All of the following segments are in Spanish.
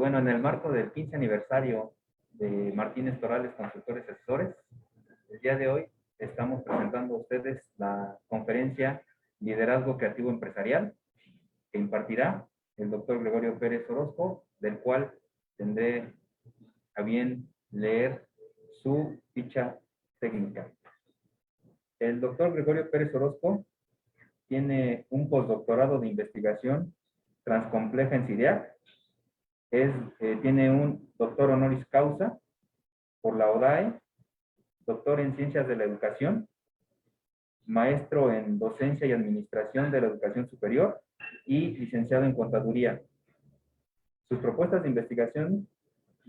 bueno, en el marco del 15 aniversario de Martínez Torales Consultores Asesores, el día de hoy estamos presentando a ustedes la conferencia Liderazgo Creativo Empresarial, que impartirá el doctor Gregorio Pérez Orozco, del cual tendré a bien leer su ficha técnica. El doctor Gregorio Pérez Orozco tiene un postdoctorado de investigación transcompleja en CIDEAC, tiene un doctor honoris causa por la ODAE, doctor en Ciencias de la Educación, maestro en Docencia y Administración de la Educación Superior y licenciado en Contaduría. Sus propuestas de investigación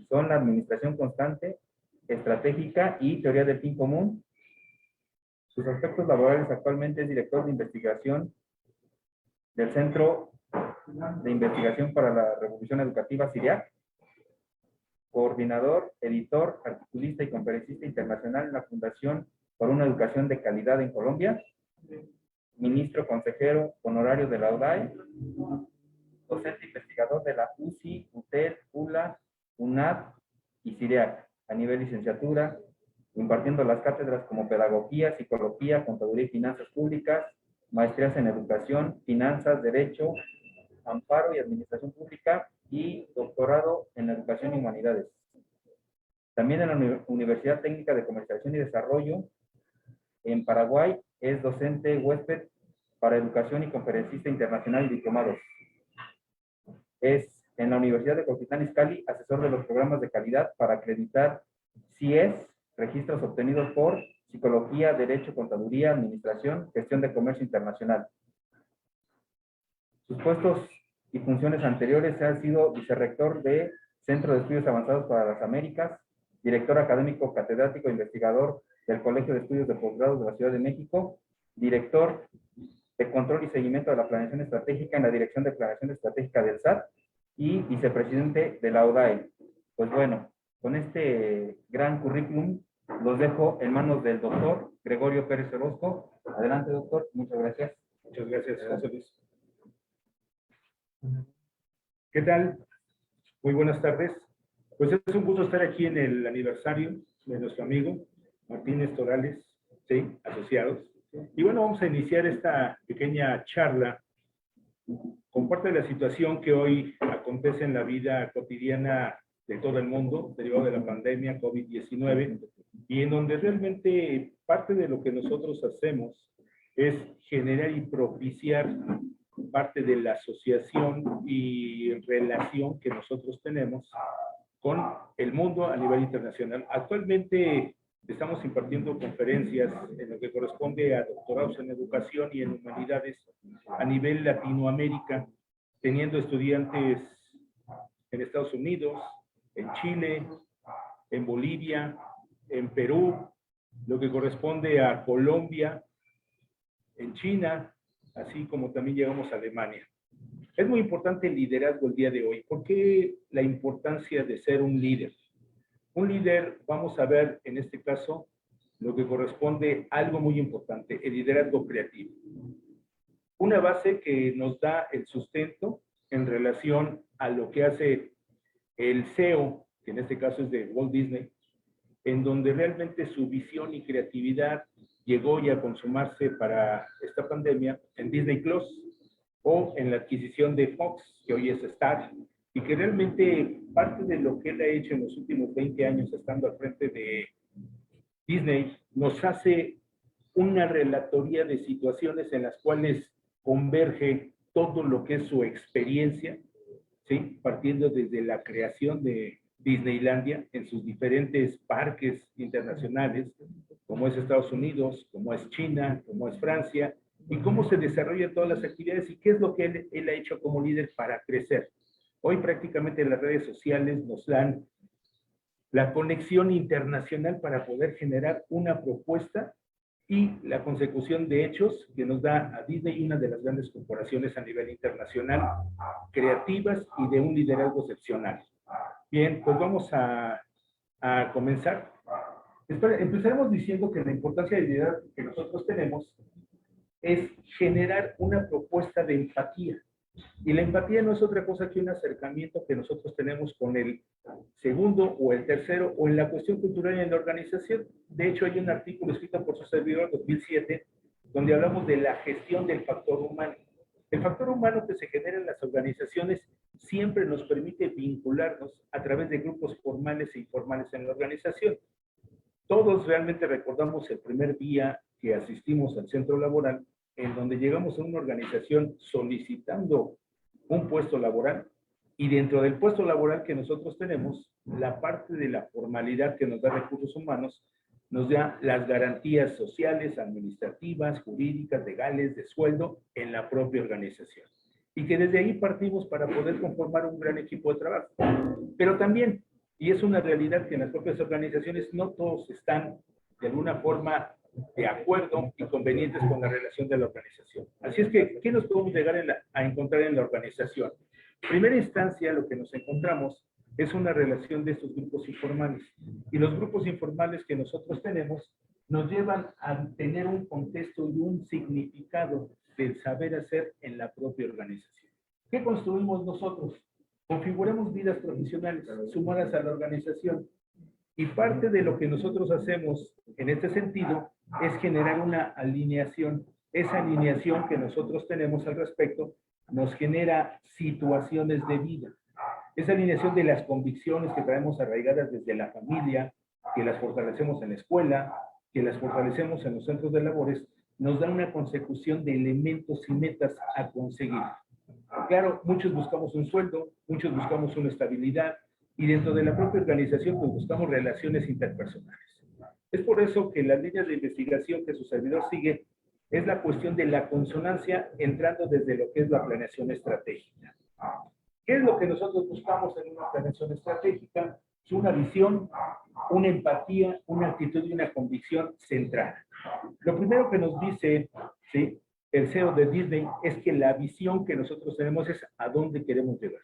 son la administración constante, estratégica y teoría del fin común. Sus aspectos laborales actualmente es director de investigación del Centro de Investigación para la Revolución Educativa CIDEAC, coordinador, editor, articulista y conferencista internacional en la Fundación por una Educación de Calidad en Colombia, ministro consejero honorario de la ODAE, docente investigador de la UCI, UTEL, ULA, UNAD y CIDEAC a nivel licenciatura, impartiendo las cátedras como Pedagogía, Psicología, Contaduría y Finanzas Públicas, maestrías en Educación, Finanzas, Derecho, Amparo y Administración Pública y doctorado en Educación y Humanidades. También en la Universidad Técnica de Comercialización y Desarrollo en Paraguay es docente huésped para Educación y conferencista internacional y diplomados. Es en la Universidad de Coquitlán Izcalli asesor de los programas de calidad para acreditar CIES, registros obtenidos por Psicología, Derecho, Contaduría, Administración, Gestión de Comercio Internacional. Sus puestos y funciones anteriores han sido vicerrector de Centro de Estudios Avanzados para las Américas, director académico, catedrático e investigador del Colegio de Estudios de Posgrado de la Ciudad de México, director de Control y Seguimiento de la Planeación Estratégica en la Dirección de Planeación Estratégica del SAT y vicepresidente de la ODAE. Pues bueno, con este gran currículum los dejo en manos del doctor Gregorio Pérez Orozco. Adelante, doctor. Muchas gracias. Muchas gracias, José Luis. ¿Qué tal? Muy buenas tardes. Pues es un gusto estar aquí en el aniversario de nuestro amigo Martínez Torales, sí, asociados. Y bueno, vamos a iniciar esta pequeña charla con parte de la situación que hoy acontece en la vida cotidiana de todo el mundo, derivado de la pandemia COVID-19, y en donde realmente parte de lo que nosotros hacemos es generar y propiciar parte de la asociación y relación que nosotros tenemos con el mundo a nivel internacional. Actualmente estamos impartiendo conferencias en lo que corresponde a doctorados en educación y en humanidades a nivel Latinoamérica, teniendo estudiantes en Estados Unidos, en Chile, en Bolivia, en Perú, lo que corresponde a Colombia, en China, así como también llegamos a Alemania. Es muy importante el liderazgo el día de hoy. ¿Por qué la importancia de ser un líder? Un líder, vamos a ver en este caso, lo que corresponde a algo muy importante, el liderazgo creativo. Una base que nos da el sustento en relación a lo que hace el CEO, que en este caso es de Walt Disney, en donde realmente su visión y creatividad llegó ya a consumarse para esta pandemia en Disney Plus o en la adquisición de Fox, que hoy es Star, y que realmente parte de lo que él ha hecho en los últimos 20 años estando al frente de Disney nos hace una relatoría de situaciones en las cuales converge todo lo que es su experiencia, ¿sí? Partiendo desde la creación de Disneylandia en sus diferentes parques internacionales, como es Estados Unidos, como es China, como es Francia, y cómo se desarrollan todas las actividades y qué es lo que él ha hecho como líder para crecer. Hoy prácticamente las redes sociales nos dan la conexión internacional para poder generar una propuesta y la consecución de hechos que nos da a Disney, una de las grandes corporaciones a nivel internacional, creativas y de un liderazgo excepcional. Bien, pues vamos a comenzar. Empezaremos diciendo que la importancia del liderazgo que nosotros tenemos es generar una propuesta de empatía. Y la empatía no es otra cosa que un acercamiento que nosotros tenemos con el segundo o el tercero o en la cuestión cultural y en la organización. De hecho, hay un artículo escrito por su servidor en 2007 donde hablamos de la gestión del factor humano. El factor humano que se genera en las organizaciones siempre nos permite vincularnos a través de grupos formales e informales en la organización. Todos realmente recordamos el primer día que asistimos al centro laboral, en donde llegamos a una organización solicitando un puesto laboral, y dentro del puesto laboral que nosotros tenemos, la parte de la formalidad que nos da recursos humanos nos da las garantías sociales, administrativas, jurídicas, legales, de sueldo en la propia organización. Y que desde ahí partimos para poder conformar un gran equipo de trabajo. Pero también, y es una realidad que en las propias organizaciones no todos están de alguna forma de acuerdo y convenientes con la relación de la organización. Así es que, ¿qué nos podemos llegar a encontrar en la organización? En primera instancia, lo que nos encontramos es una relación de estos grupos informales. Y los grupos informales que nosotros tenemos nos llevan a tener un contexto y un significado del saber hacer en la propia organización. ¿Qué construimos nosotros? Configuramos vidas profesionales sumadas a la organización. Y parte de lo que nosotros hacemos en este sentido es generar una alineación. Esa alineación que nosotros tenemos al respecto nos genera situaciones de vida. Esa alineación de las convicciones que traemos arraigadas desde la familia, que las fortalecemos en la escuela, que las fortalecemos en los centros de labores, nos da una consecución de elementos y metas a conseguir. Claro, muchos buscamos un sueldo, muchos buscamos una estabilidad, y dentro de la propia organización pues buscamos relaciones interpersonales. Es por eso que las líneas de investigación que su servidor sigue es la cuestión de la consonancia entrando desde lo que es la planeación estratégica. ¿Qué es lo que nosotros buscamos en una planeación estratégica? Es una visión, una empatía, una actitud y una convicción centrada. Lo primero que nos dice, ¿sí?, el CEO de Disney es que la visión que nosotros tenemos es a dónde queremos llegar.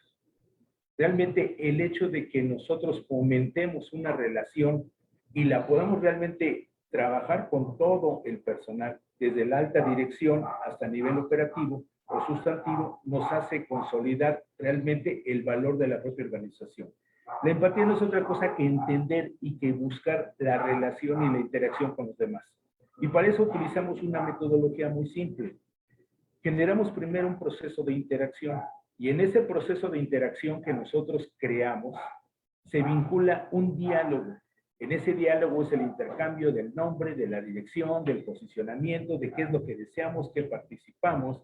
Realmente el hecho de que nosotros fomentemos una relación y la podamos realmente trabajar con todo el personal, desde la alta dirección hasta nivel operativo o sustantivo, nos hace consolidar realmente el valor de la propia organización. La empatía no es otra cosa que entender y que buscar la relación y la interacción con los demás. Y para eso utilizamos una metodología muy simple. Generamos primero un proceso de interacción, y en ese proceso de interacción que nosotros creamos, se vincula un diálogo. En ese diálogo es el intercambio del nombre, de la dirección, del posicionamiento, de qué es lo que deseamos, qué participamos,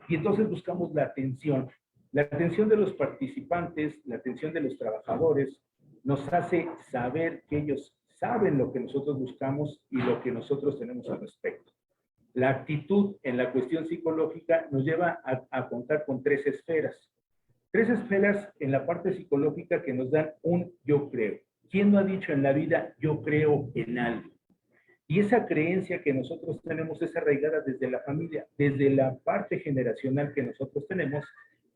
y entonces buscamos la atención. La atención de los participantes, la atención de los trabajadores, nos hace saber que ellos saben lo que nosotros buscamos y lo que nosotros tenemos al respecto. La actitud en la cuestión psicológica nos lleva a contar con tres esferas. Tres esferas en la parte psicológica que nos dan un yo creo. ¿Quién no ha dicho en la vida yo creo en algo? Y esa creencia que nosotros tenemos es arraigada desde la familia, desde la parte generacional que nosotros tenemos,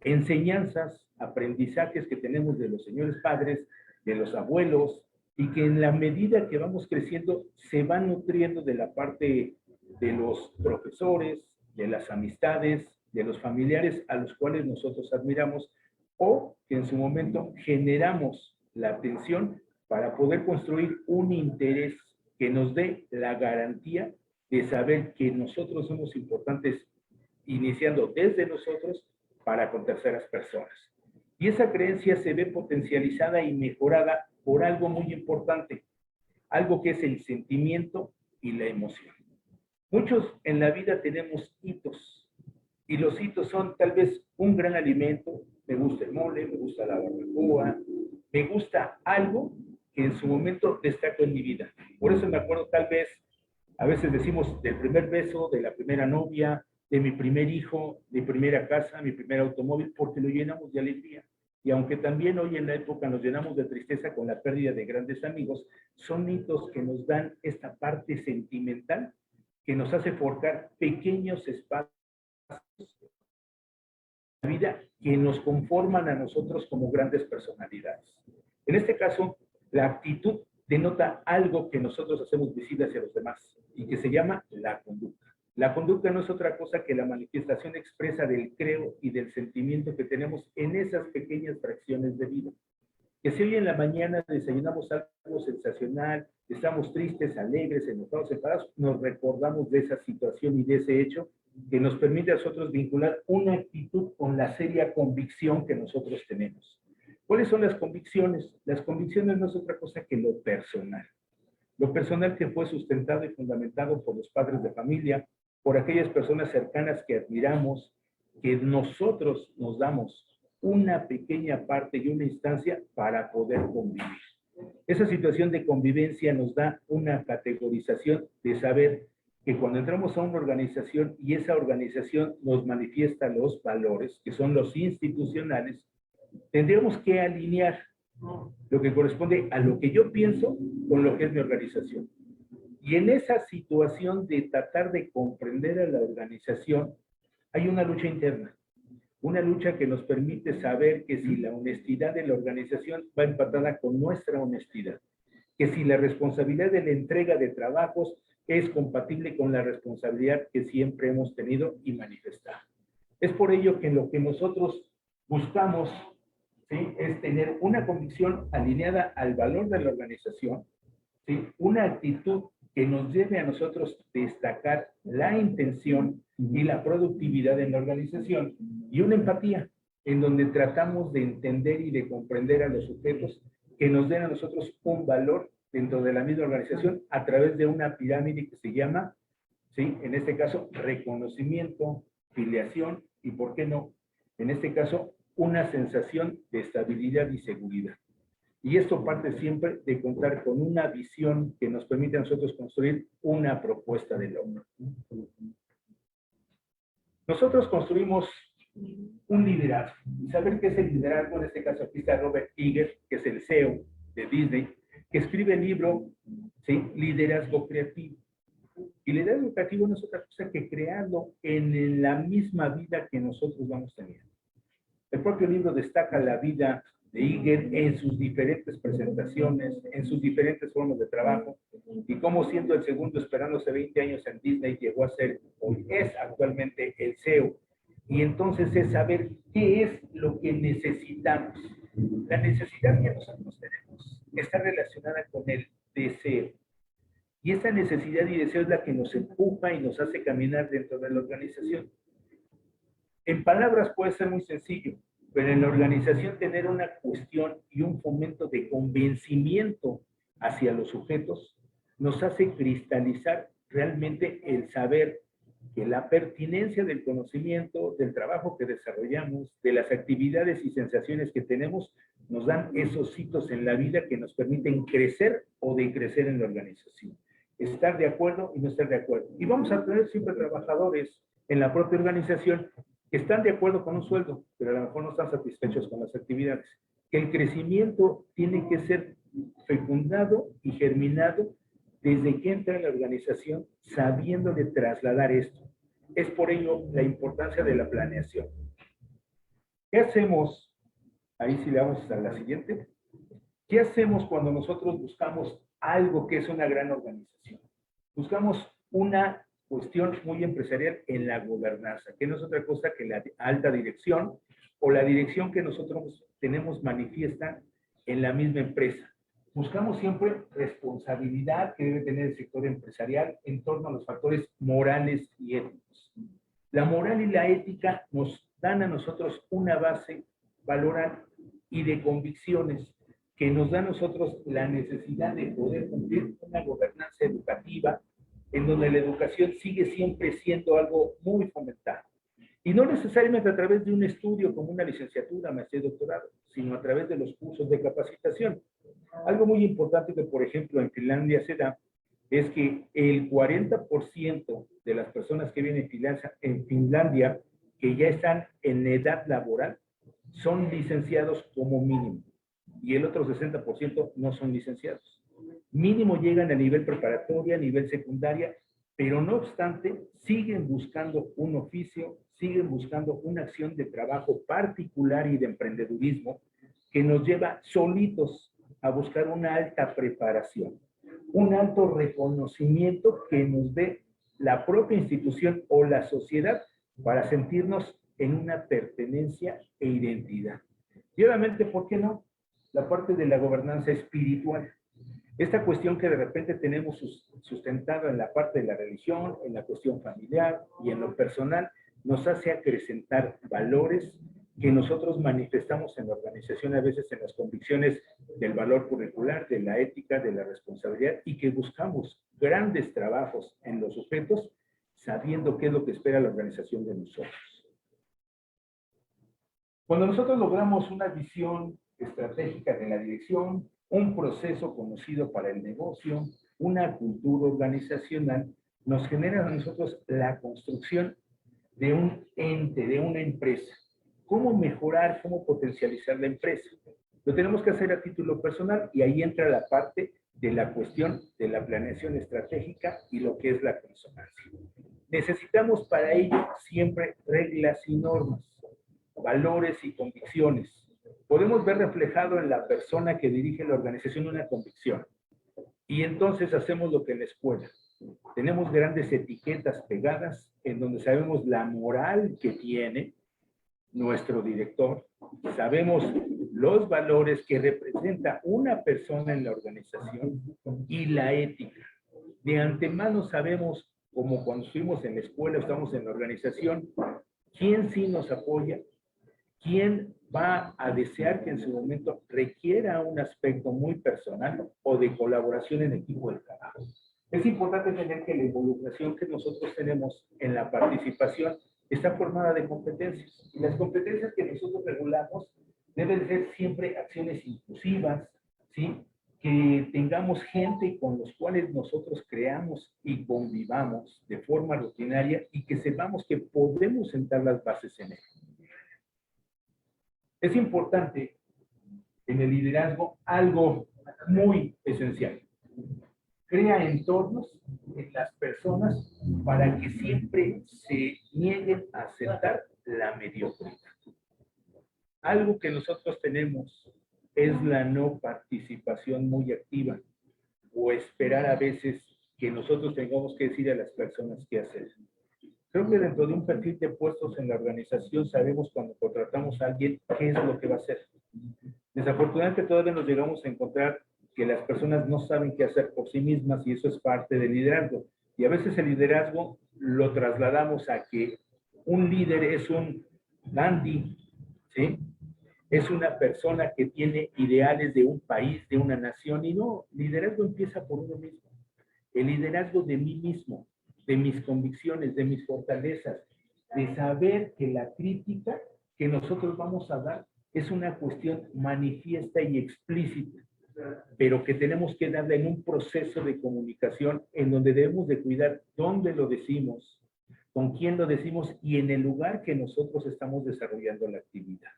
enseñanzas, aprendizajes que tenemos de los señores padres, de los abuelos, y que en la medida que vamos creciendo se van nutriendo de la parte de los profesores, de las amistades, de los familiares a los cuales nosotros admiramos, o que en su momento generamos la atención para poder construir un interés que nos dé la garantía de saber que nosotros somos importantes, iniciando desde nosotros para con terceras personas. Y esa creencia se ve potencializada y mejorada por algo muy importante, algo que es el sentimiento y la emoción. Muchos en la vida tenemos hitos, y los hitos son tal vez un gran alimento. Me gusta el mole, me gusta la barbacoa, me gusta algo que en su momento destacó en mi vida. Por eso me acuerdo tal vez, a veces decimos del primer beso, de la primera novia, de mi primer hijo, mi primera casa, mi primer automóvil, porque lo llenamos de alegría. Y aunque también hoy en la época nos llenamos de tristeza con la pérdida de grandes amigos, son hitos que nos dan esta parte sentimental que nos hace forjar pequeños espacios de la vida que nos conforman a nosotros como grandes personalidades. En este caso, la actitud denota algo que nosotros hacemos visible hacia los demás y que se llama la conducta. La conducta no es otra cosa que la manifestación expresa del creo y del sentimiento que tenemos en esas pequeñas fracciones de vida. Que si hoy en la mañana desayunamos algo sensacional, estamos tristes, alegres, enojados, enfadados, nos recordamos de esa situación y de ese hecho que nos permite a nosotros vincular una actitud con la seria convicción que nosotros tenemos. ¿Cuáles son las convicciones? Las convicciones no es otra cosa que lo personal. Lo personal que fue sustentado y fundamentado por los padres de familia, por aquellas personas cercanas que admiramos, que nosotros nos damos una pequeña parte y una instancia para poder convivir. Esa situación de convivencia nos da una categorización de saber que cuando entramos a una organización y esa organización nos manifiesta los valores, que son los institucionales, tendríamos que alinear lo que corresponde a lo que yo pienso con lo que es mi organización. Y en esa situación de tratar de comprender a la organización, hay una lucha interna. Una lucha que nos permite saber que si la honestidad de la organización va empatada con nuestra honestidad, que si la responsabilidad de la entrega de trabajos es compatible con la responsabilidad que siempre hemos tenido y manifestado. Es por ello que lo que nosotros buscamos, ¿sí?, es tener una convicción alineada al valor de la organización, ¿sí?, una actitud que nos lleve a nosotros destacar la intención y la productividad en la organización, y una empatía en donde tratamos de entender y de comprender a los sujetos que nos den a nosotros un valor dentro de la misma organización a través de una pirámide que se llama, ¿sí?, en este caso, reconocimiento, filiación y, ¿por qué no?, en este caso, una sensación de estabilidad y seguridad. Y esto parte siempre de contar con una visión que nos permite a nosotros construir una propuesta de logro. Nosotros construimos un liderazgo. Y saber qué es el liderazgo, en este caso aquí está Robert Iger, que es el CEO de Disney, que escribe el libro, ¿sí?, Liderazgo Creativo. Y liderazgo creativo no es otra cosa que crearlo en la misma vida que nosotros vamos teniendo. El propio libro destaca la vida de Iger en sus diferentes presentaciones, en sus diferentes formas de trabajo, y cómo siendo el segundo esperándose 20 años en Disney, llegó a ser, hoy es actualmente el CEO. Y entonces es saber qué es lo que necesitamos. La necesidad que nosotros tenemos está relacionada con el deseo. Y esa necesidad y deseo es la que nos empuja y nos hace caminar dentro de la organización. En palabras puede ser muy sencillo, pero en la organización tener una cuestión y un fomento de convencimiento hacia los sujetos nos hace cristalizar realmente el saber que la pertinencia del conocimiento, del trabajo que desarrollamos, de las actividades y sensaciones que tenemos, nos dan esos hitos en la vida que nos permiten crecer o decrecer en la organización. Estar de acuerdo y no estar de acuerdo. Y vamos a tener siempre trabajadores en la propia organización que están de acuerdo con un sueldo, pero a lo mejor no están satisfechos con las actividades. Que el crecimiento tiene que ser fecundado y germinado desde que entra en la organización, sabiendo de trasladar esto. Es por ello la importancia de la planeación. ¿Qué hacemos? Ahí sí le vamos a la siguiente. ¿Qué hacemos cuando nosotros buscamos algo que es una gran organización? Buscamos una cuestión muy empresarial en la gobernanza, que no es otra cosa que la alta dirección o la dirección que nosotros tenemos manifiesta en la misma empresa. Buscamos siempre responsabilidad que debe tener el sector empresarial en torno a los factores morales y éticos. La moral y la ética nos dan a nosotros una base valoral y de convicciones que nos da a nosotros la necesidad de poder cumplir una gobernanza educativa en donde la educación sigue siempre siendo algo muy fomentado. Y no necesariamente a través de un estudio como una licenciatura, maestría y doctorado, sino a través de los cursos de capacitación. Algo muy importante que, por ejemplo, en Finlandia se da es que el 40% de las personas que vienen en Finlandia que ya están en edad laboral son licenciados como mínimo y el otro 60% no son licenciados. Mínimo llegan a nivel preparatoria, a nivel secundaria, pero no obstante siguen buscando un oficio, siguen buscando una acción de trabajo particular y de emprendedurismo que nos lleva solitos a buscar una alta preparación, un alto reconocimiento que nos dé la propia institución o la sociedad para sentirnos en una pertenencia e identidad. Y obviamente, ¿por qué no? La parte de la gobernanza espiritual. Esta cuestión que de repente tenemos sustentada en la parte de la religión, en la cuestión familiar y en lo personal, nos hace acrecentar valores que nosotros manifestamos en la organización, a veces en las convicciones del valor curricular, de la ética, de la responsabilidad, y que buscamos grandes trabajos en los sujetos, sabiendo qué es lo que espera la organización de nosotros. Cuando nosotros logramos una visión estratégica de la dirección, un proceso conocido para el negocio, una cultura organizacional, nos genera a nosotros la construcción de un ente, de una empresa. ¿Cómo mejorar, cómo potencializar la empresa? Lo tenemos que hacer a título personal y ahí entra la parte de la cuestión de la planeación estratégica y lo que es la consonancia. Necesitamos para ello siempre reglas y normas, valores y convicciones. Podemos ver reflejado en la persona que dirige la organización una convicción. Y entonces hacemos lo que en la escuela. Tenemos grandes etiquetas pegadas en donde sabemos la moral que tiene nuestro director. Sabemos los valores que representa una persona en la organización y la ética. De antemano sabemos, como cuando estuvimos en la escuela, estamos en la organización, quién sí nos apoya, quién va a desear que en su momento requiera un aspecto muy personal o de colaboración en equipo de trabajo. Es importante tener que la involucración que nosotros tenemos en la participación está formada de competencias. Y las competencias que nosotros regulamos deben ser siempre acciones inclusivas, ¿sí? Que tengamos gente con los cuales nosotros creamos y convivamos de forma rutinaria y que sepamos que podemos sentar las bases en ello. Es importante en el liderazgo algo muy esencial. Crea entornos en las personas para que siempre se nieguen a aceptar la mediocridad. Algo que nosotros tenemos es la no participación muy activa o esperar a veces que nosotros tengamos que decir a las personas qué hacer. Creo que dentro de un perfil de puestos en la organización sabemos cuando contratamos a alguien qué es lo que va a hacer. Desafortunadamente todavía nos llegamos a encontrar que las personas no saben qué hacer por sí mismas y eso es parte del liderazgo. Y a veces el liderazgo lo trasladamos a que un líder es un Gandhi, ¿sí? Es una persona que tiene ideales de un país, de una nación, y no, liderazgo empieza por uno mismo. El liderazgo de mí mismo, de mis convicciones, de mis fortalezas, de saber que la crítica que nosotros vamos a dar es una cuestión manifiesta y explícita, pero que tenemos que darla en un proceso de comunicación en donde debemos de cuidar dónde lo decimos, con quién lo decimos y en el lugar que nosotros estamos desarrollando la actividad.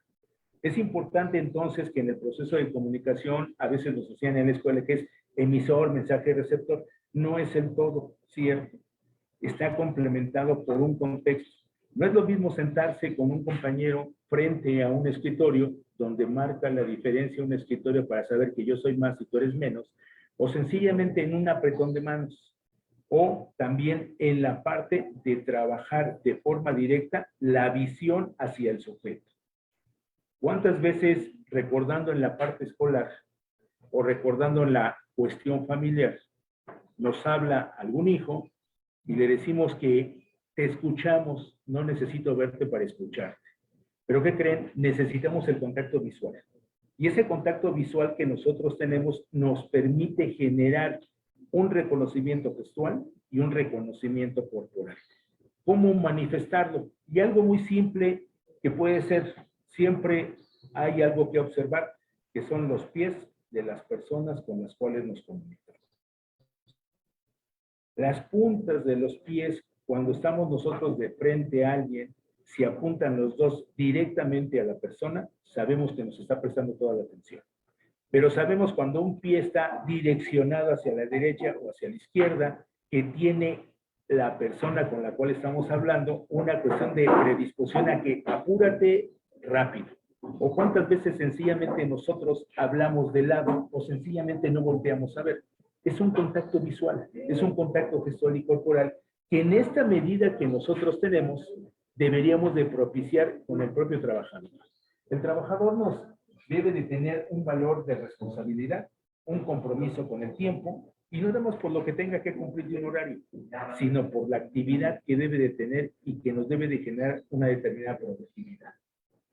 Es importante entonces que en el proceso de comunicación, a veces nos enseñan en la escuela que es emisor, mensaje, receptor, no es el todo, ¿cierto? Está complementado por un contexto. No es lo mismo sentarse con un compañero frente a un escritorio, donde marca la diferencia un escritorio para saber que yo soy más y tú eres menos, o sencillamente en un apretón de manos, o también en la parte de trabajar de forma directa la visión hacia el sujeto. ¿Cuántas veces recordando en la parte escolar o recordando en la cuestión familiar nos habla algún hijo y le decimos que te escuchamos, no necesito verte para escucharte? ¿Pero qué creen? Necesitamos el contacto visual. Y ese contacto visual que nosotros tenemos nos permite generar un reconocimiento gestual y un reconocimiento corporal. ¿Cómo manifestarlo? Y algo muy simple que puede ser, siempre hay algo que observar, que son los pies de las personas con las cuales nos comunicamos. Las puntas de los pies, cuando estamos nosotros de frente a alguien, si apuntan los dos directamente a la persona, sabemos que nos está prestando toda la atención. Pero sabemos cuando un pie está direccionado hacia la derecha o hacia la izquierda, que tiene la persona con la cual estamos hablando una cuestión de predisposición a que apúrate rápido. O cuántas veces sencillamente nosotros hablamos de lado o sencillamente no volteamos a ver. Es un contacto visual, es un contacto gestual y corporal que en esta medida que nosotros tenemos, deberíamos de propiciar con el propio trabajador. El trabajador nos debe de tener un valor de responsabilidad, un compromiso con el tiempo, y no nada más por lo que tenga que cumplir de un horario, sino por la actividad que debe de tener y que nos debe de generar una determinada productividad.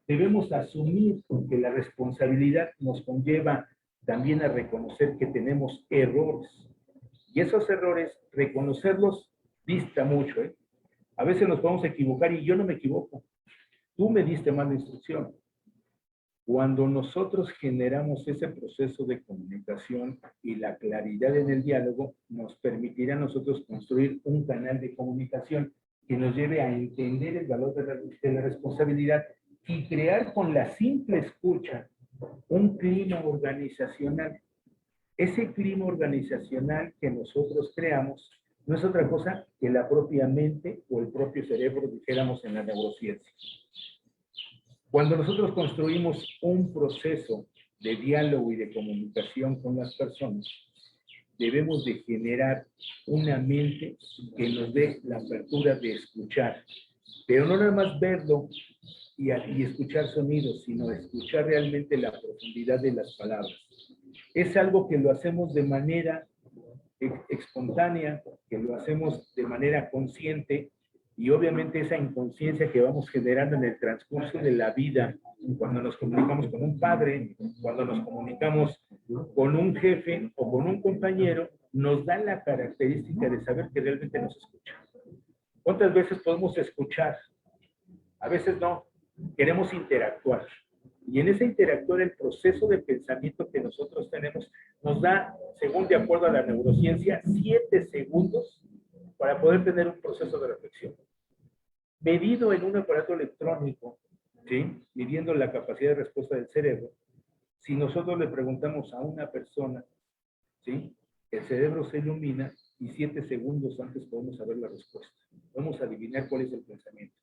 Debemos asumir que la responsabilidad nos conlleva también a reconocer que tenemos errores. Y esos errores, reconocerlos dista mucho, ¿eh? A veces nos podemos equivocar y yo no me equivoco. Tú me diste mal la instrucción. Cuando nosotros generamos ese proceso de comunicación y la claridad en el diálogo, nos permitirá a nosotros construir un canal de comunicación que nos lleve a entender el valor de la responsabilidad y crear con la simple escucha un clima organizacional. Ese clima organizacional que nosotros creamos no es otra cosa que la propia mente o el propio cerebro, dijéramos en la neurociencia. Cuando nosotros construimos un proceso de diálogo y de comunicación con las personas, debemos de generar una mente que nos dé la apertura de escuchar, pero no nada más verlo y escuchar sonidos, sino escuchar realmente la profundidad de las palabras. Es algo que lo hacemos de manera espontánea, que lo hacemos de manera consciente, y obviamente esa inconsciencia que vamos generando en el transcurso de la vida, cuando nos comunicamos con un padre, cuando nos comunicamos con un jefe o con un compañero, nos da la característica de saber que realmente nos escucha. ¿Cuántas veces podemos escuchar? A veces no. Queremos interactuar. Y en ese interactuar, el proceso de pensamiento que nosotros tenemos nos da, según de acuerdo a la neurociencia, 7 segundos para poder tener un proceso de reflexión. Medido en un aparato electrónico, ¿sí?, midiendo la capacidad de respuesta del cerebro, si nosotros le preguntamos a una persona, ¿sí?, el cerebro se ilumina y 7 segundos antes podemos saber la respuesta. Podemos adivinar cuál es el pensamiento.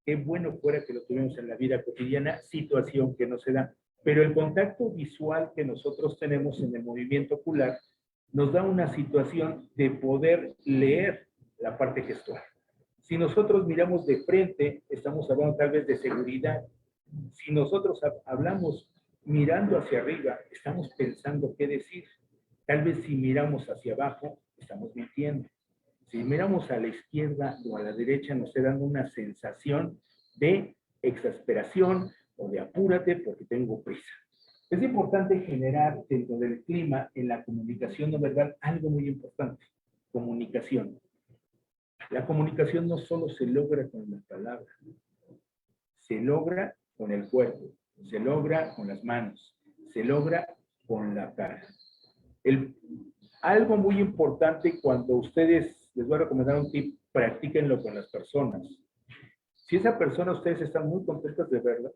Qué bueno fuera que lo tuviéramos en la vida cotidiana, situación que no se da. Pero el contacto visual que nosotros tenemos en el movimiento ocular nos da una situación de poder leer la parte gestual. Si nosotros miramos de frente, estamos hablando tal vez de seguridad. Si nosotros hablamos mirando hacia arriba, estamos pensando qué decir. Tal vez si miramos hacia abajo, estamos mintiendo. Si miramos a la izquierda o a la derecha, nos está dando una sensación de exasperación o de apúrate porque tengo prisa. Es importante generar dentro del clima en la comunicación no verbal algo muy importante: comunicación. La comunicación no solo se logra con las palabras, se logra con el cuerpo, se logra con las manos, se logra con la cara. Algo muy importante cuando ustedes, les voy a recomendar un tip, practíquenlo con las personas. Si esa persona ustedes están muy contentos de verla,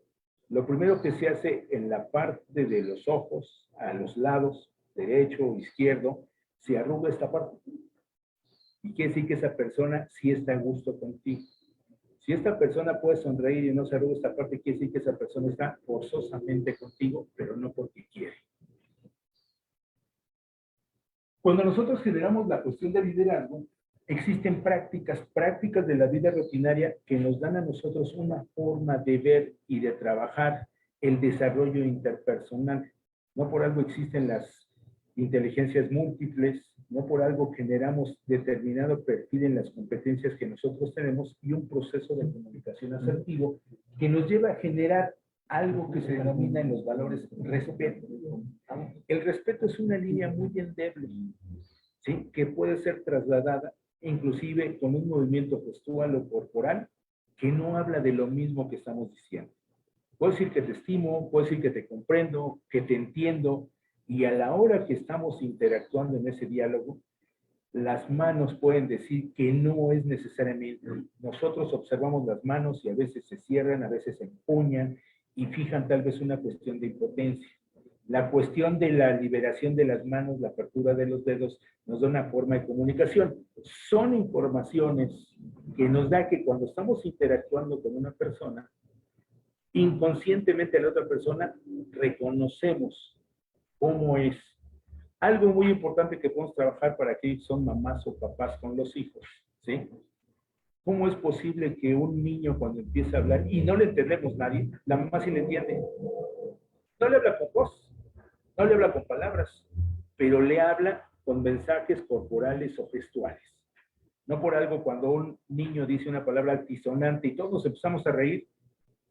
lo primero que se hace en la parte de los ojos, a los lados, derecho o izquierdo, se arruga esta parte. Y quiere decir que esa persona sí está a gusto contigo. Si esta persona puede sonreír y no se arruga esta parte, quiere decir que esa persona está forzosamente contigo, pero no porque quiere. Cuando nosotros generamos la cuestión de liderazgo, existen prácticas de la vida rutinaria que nos dan a nosotros una forma de ver y de trabajar el desarrollo interpersonal. No por algo existen las inteligencias múltiples, no por algo generamos determinado perfil en las competencias que nosotros tenemos y un proceso de comunicación asertivo que nos lleva a generar algo que se denomina en los valores respeto. El respeto es una línea muy endeble, ¿sí?, que puede ser trasladada inclusive con un movimiento gestual o corporal que no habla de lo mismo que estamos diciendo. Puedo decir que te estimo, puedo decir que te comprendo, que te entiendo, y a la hora que estamos interactuando en ese diálogo, las manos pueden decir que no es necesariamente. Nosotros observamos las manos y a veces se cierran, a veces se empuñan y fijan tal vez una cuestión de impotencia. La cuestión de la liberación de las manos, la apertura de los dedos, nos da una forma de comunicación. Son informaciones que nos da que cuando estamos interactuando con una persona, inconscientemente a la otra persona reconocemos cómo es. Algo muy importante que podemos trabajar para aquellos que son mamás o papás con los hijos, ¿sí? ¿Cómo es posible que un niño cuando empieza a hablar y no le entendemos nadie, la mamá sí le entiende? No le habla con voz, no le habla con palabras, pero le habla con mensajes corporales o gestuales. No por algo cuando un niño dice una palabra altisonante y todos nos empezamos a reír,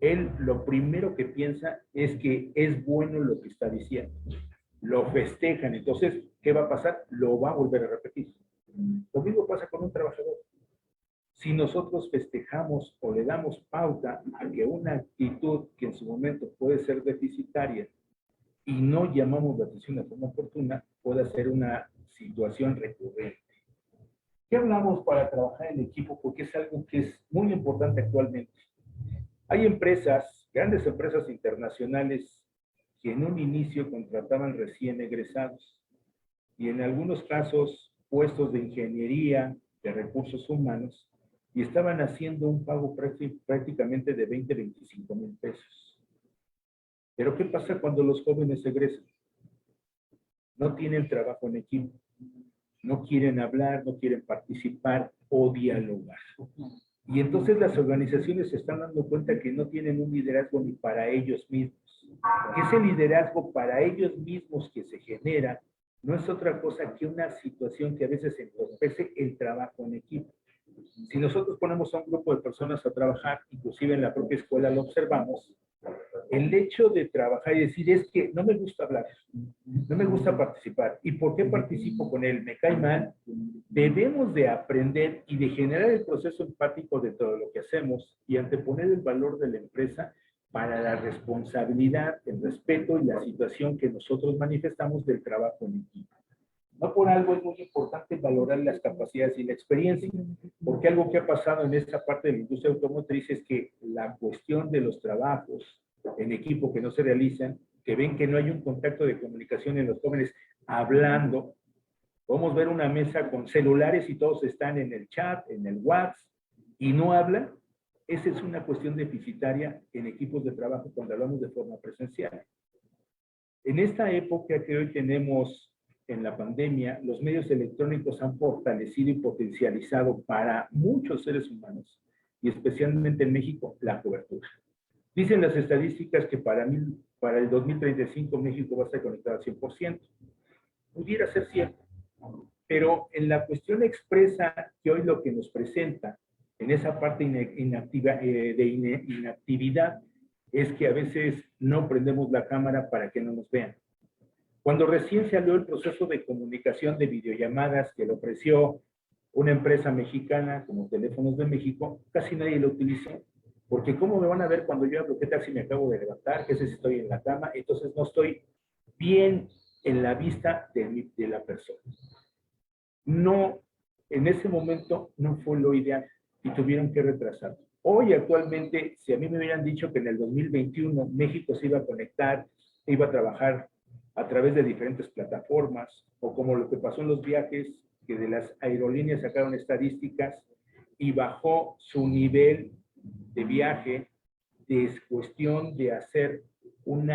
él lo primero que piensa es que es bueno lo que está diciendo. Lo festejan, entonces, ¿qué va a pasar? Lo va a volver a repetir. Lo mismo pasa con un trabajador. Si nosotros festejamos o le damos pauta a que una actitud que en su momento puede ser deficitaria y no llamamos la atención de forma oportuna, puede ser una situación recurrente. ¿Qué hablamos para trabajar en equipo? Porque es algo que es muy importante actualmente. Hay empresas, grandes empresas internacionales, que en un inicio contrataban recién egresados y en algunos casos puestos de ingeniería, de recursos humanos, y estaban haciendo un pago prácticamente de 20, 25 mil pesos. Pero ¿qué pasa cuando los jóvenes egresan? No tienen trabajo en equipo, no quieren hablar, no quieren participar o dialogar. Y entonces las organizaciones se están dando cuenta que no tienen un liderazgo ni para ellos mismos. Que ese liderazgo para ellos mismos que se genera no es otra cosa que una situación que a veces entorpece el trabajo en equipo. Si nosotros ponemos a un grupo de personas a trabajar, inclusive en la propia escuela lo observamos, el hecho de trabajar y decir es que no me gusta hablar, no me gusta participar. ¿Y por qué participo con él? Me cae mal. Debemos de aprender y de generar el proceso empático de todo lo que hacemos y anteponer el valor de la empresa para la responsabilidad, el respeto y la situación que nosotros manifestamos del trabajo en equipo. No por algo es muy importante valorar las capacidades y la experiencia, porque algo que ha pasado en esta parte de la industria automotriz es que la cuestión de los trabajos en equipo que no se realizan, que ven que no hay un contacto de comunicación en los jóvenes hablando. Podemos ver una mesa con celulares y todos están en el chat, en el WhatsApp, y no hablan. Esa es una cuestión deficitaria en equipos de trabajo cuando hablamos de forma presencial. En esta época que hoy tenemos en la pandemia, los medios electrónicos han fortalecido y potencializado para muchos seres humanos, y especialmente en México, la cobertura. Dicen las estadísticas que para el 2035 México va a estar conectado al 100%. Pudiera ser cierto, pero en la cuestión expresa que hoy lo que nos presenta en esa parte de inactividad es que a veces no prendemos la cámara para que no nos vean. Cuando recién salió el proceso de comunicación de videollamadas que lo ofreció una empresa mexicana como Teléfonos de México, casi nadie lo utilizó. Porque ¿cómo me van a ver cuando yo hablo? ¿Qué tal si me acabo de levantar? ¿Qué sé si estoy en la cama? Entonces no estoy bien en la vista de la persona. No, en ese momento no fue lo ideal y tuvieron que retrasarlo. Hoy actualmente, si a mí me hubieran dicho que en el 2021 México se iba a conectar, iba a trabajar a través de diferentes plataformas, o como lo que pasó en los viajes, que de las aerolíneas sacaron estadísticas y bajó su nivel de viaje, de cuestión de hacer un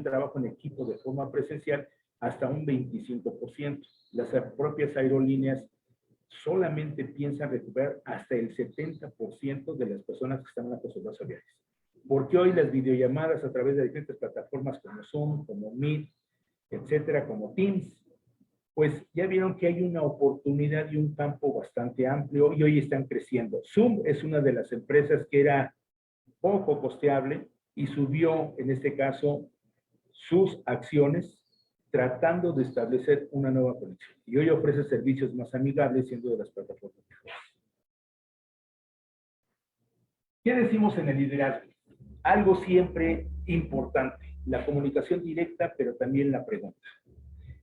trabajo en equipo de forma presencial hasta un 25%. Las propias aerolíneas solamente piensan recuperar hasta el 70% de las personas que están acostumbradas a viajes. Porque hoy las videollamadas a través de diferentes plataformas como Zoom, como Meet, etcétera, como Teams, pues ya vieron que hay una oportunidad y un campo bastante amplio y hoy están creciendo. Zoom es una de las empresas que era poco costeable y subió, en este caso, sus acciones tratando de establecer una nueva conexión. Y hoy ofrece servicios más amigables siendo de las plataformas mejores. ¿Qué decimos en el liderazgo? Algo siempre importante, la comunicación directa, pero también la pregunta.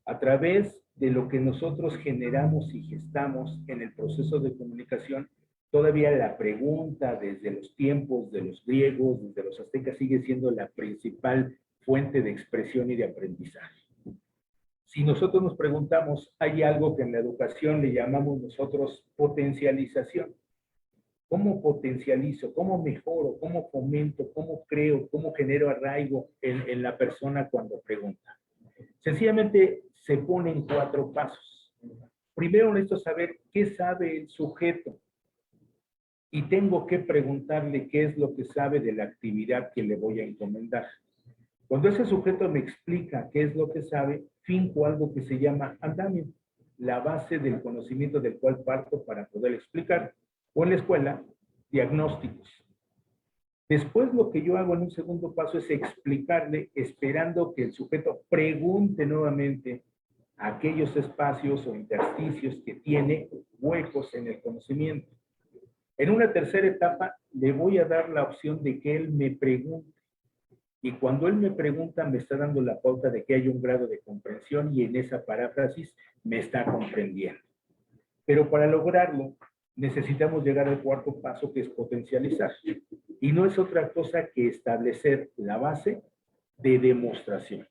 A través de lo que nosotros generamos y gestamos en el proceso de comunicación, todavía la pregunta desde los tiempos de los griegos, desde los aztecas, sigue siendo la principal fuente de expresión y de aprendizaje. Si nosotros nos preguntamos, hay algo que en la educación le llamamos nosotros potencialización. ¿Cómo potencializo? ¿Cómo mejoro? ¿Cómo fomento? ¿Cómo creo? ¿Cómo genero arraigo en la persona cuando pregunta? Sencillamente se ponen 4 pasos. Primero necesito saber qué sabe el sujeto. y tengo que preguntarle qué es lo que sabe de la actividad que le voy a encomendar. Cuando ese sujeto me explica qué es lo que sabe, finco algo que se llama andamio, la base del conocimiento del cual parto para poder explicar, o en la escuela, diagnósticos. Después lo que yo hago en un segundo paso es explicarle, esperando que el sujeto pregunte nuevamente aquellos espacios o intersticios que tiene huecos en el conocimiento. En una tercera etapa le voy a dar la opción de que él me pregunte. Y cuando él me pregunta, me está dando la pauta de que hay un grado de comprensión y en esa paráfrasis me está comprendiendo. Pero para lograrlo, necesitamos llegar al cuarto paso, que es potencializar. Y no es otra cosa que establecer la base de demostración.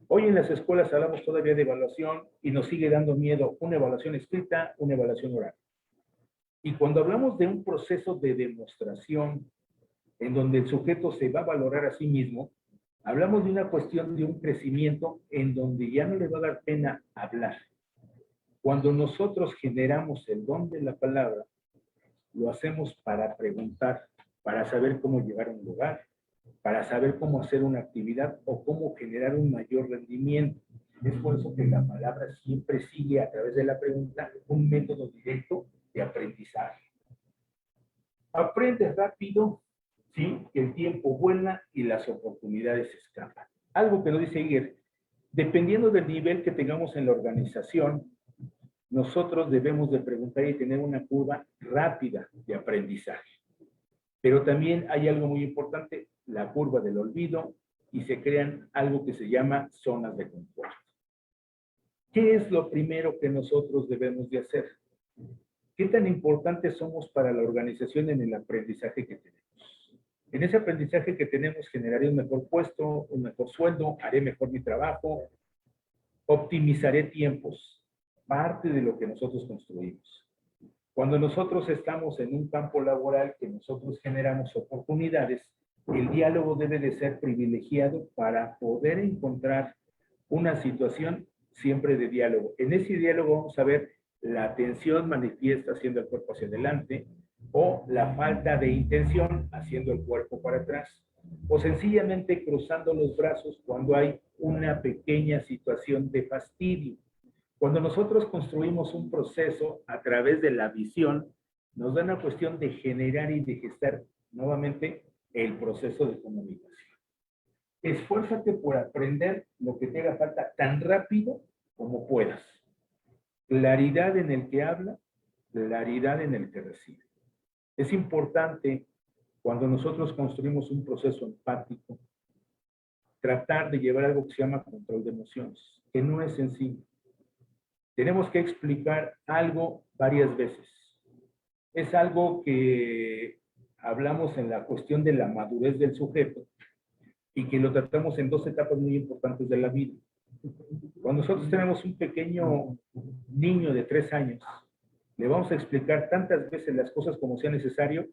Hoy en las escuelas hablamos todavía de evaluación y nos sigue dando miedo una evaluación escrita, una evaluación oral. Y cuando hablamos de un proceso de demostración en donde el sujeto se va a valorar a sí mismo, hablamos de una cuestión de un crecimiento en donde ya no le va a dar pena hablar. Cuando nosotros generamos el don de la palabra, lo hacemos para preguntar, para saber cómo llegar a un lugar, para saber cómo hacer una actividad o cómo generar un mayor rendimiento. Es por eso que la palabra siempre sigue a través de la pregunta un método directo de aprendizaje. Aprende rápido, ¿sí? Que el tiempo vuela y las oportunidades escapan. Algo que nos dice Iger, dependiendo del nivel que tengamos en la organización, nosotros debemos de preguntar y tener una curva rápida de aprendizaje. Pero también hay algo muy importante, la curva del olvido, y se crean algo que se llama zonas de confort. ¿Qué es lo primero que nosotros debemos de hacer? ¿Qué tan importantes somos para la organización en el aprendizaje que tenemos? En ese aprendizaje que tenemos generaré un mejor puesto, un mejor sueldo, haré mejor mi trabajo, optimizaré tiempos, parte de lo que nosotros construimos. Cuando nosotros estamos en un campo laboral que nosotros generamos oportunidades, el diálogo debe de ser privilegiado para poder encontrar una situación siempre de diálogo. En ese diálogo vamos a ver la atención manifiesta haciendo el cuerpo hacia adelante o la falta de intención haciendo el cuerpo para atrás o sencillamente cruzando los brazos cuando hay una pequeña situación de fastidio. Cuando nosotros construimos un proceso a través de la visión, nos da una cuestión de generar y de gestar nuevamente el proceso de comunicación. Esfuérzate por aprender lo que te haga falta tan rápido como puedas. Claridad en el que habla, claridad en el que recibe. Es importante, cuando nosotros construimos un proceso empático, tratar de llevar algo que se llama control de emociones, que no es sencillo. Tenemos que explicar algo varias veces. Es algo que hablamos en la cuestión de la madurez del sujeto y que lo tratamos en dos etapas muy importantes de la vida. Cuando nosotros tenemos un pequeño niño de 3 años, le vamos a explicar tantas veces las cosas como sea necesario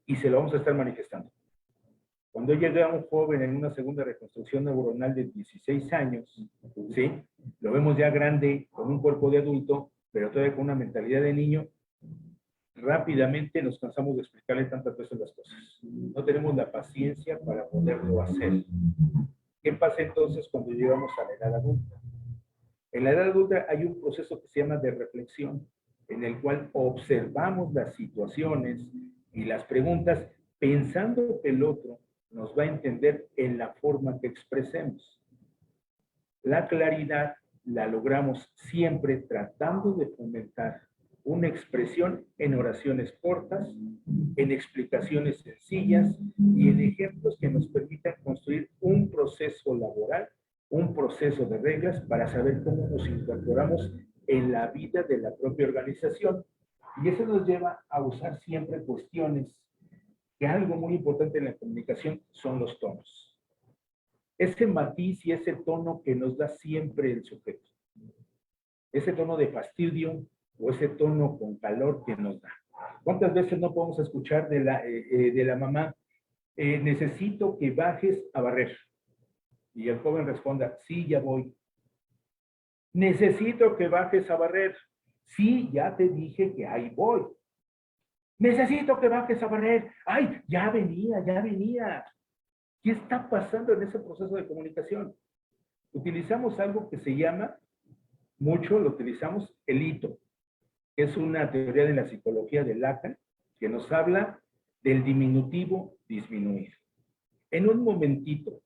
y se lo vamos a estar manifestando. Cuando llega un joven en una segunda reconstrucción neuronal de 16 años, ¿sí? Lo vemos ya grande, con un cuerpo de adulto, pero todavía con una mentalidad de niño, rápidamente nos cansamos de explicarle tantas veces las cosas. No tenemos la paciencia para poderlo hacer. ¿Qué pasa entonces cuando llegamos a la edad adulta? En la edad adulta hay un proceso que se llama de reflexión, en el cual observamos las situaciones y las preguntas pensando que el otro nos va a entender en la forma que expresemos. La claridad la logramos siempre tratando de fomentar una expresión en oraciones cortas, en explicaciones sencillas y en ejemplos que nos permitan construir un proceso laboral, un proceso de reglas para saber cómo nos incorporamos en la vida de la propia organización. Y eso nos lleva a usar siempre cuestiones que algo muy importante en la comunicación son los tonos. Ese matiz y ese tono que nos da siempre el sujeto. Ese tono de fastidio o ese tono con calor que nos da. ¿Cuántas veces no podemos escuchar de la mamá, necesito que bajes a barrer? Y el joven responda, sí, ya voy. Necesito que bajes a barrer. Sí, ya te dije que ahí voy. necesito que bajes a barrer. Ay, ya venía, ya venía. ¿Qué está pasando en ese proceso de comunicación? Utilizamos algo que se llama, mucho lo utilizamos, el hito. Es una teoría de la psicología de Lacan que nos habla del diminutivo disminuir. En un momentito,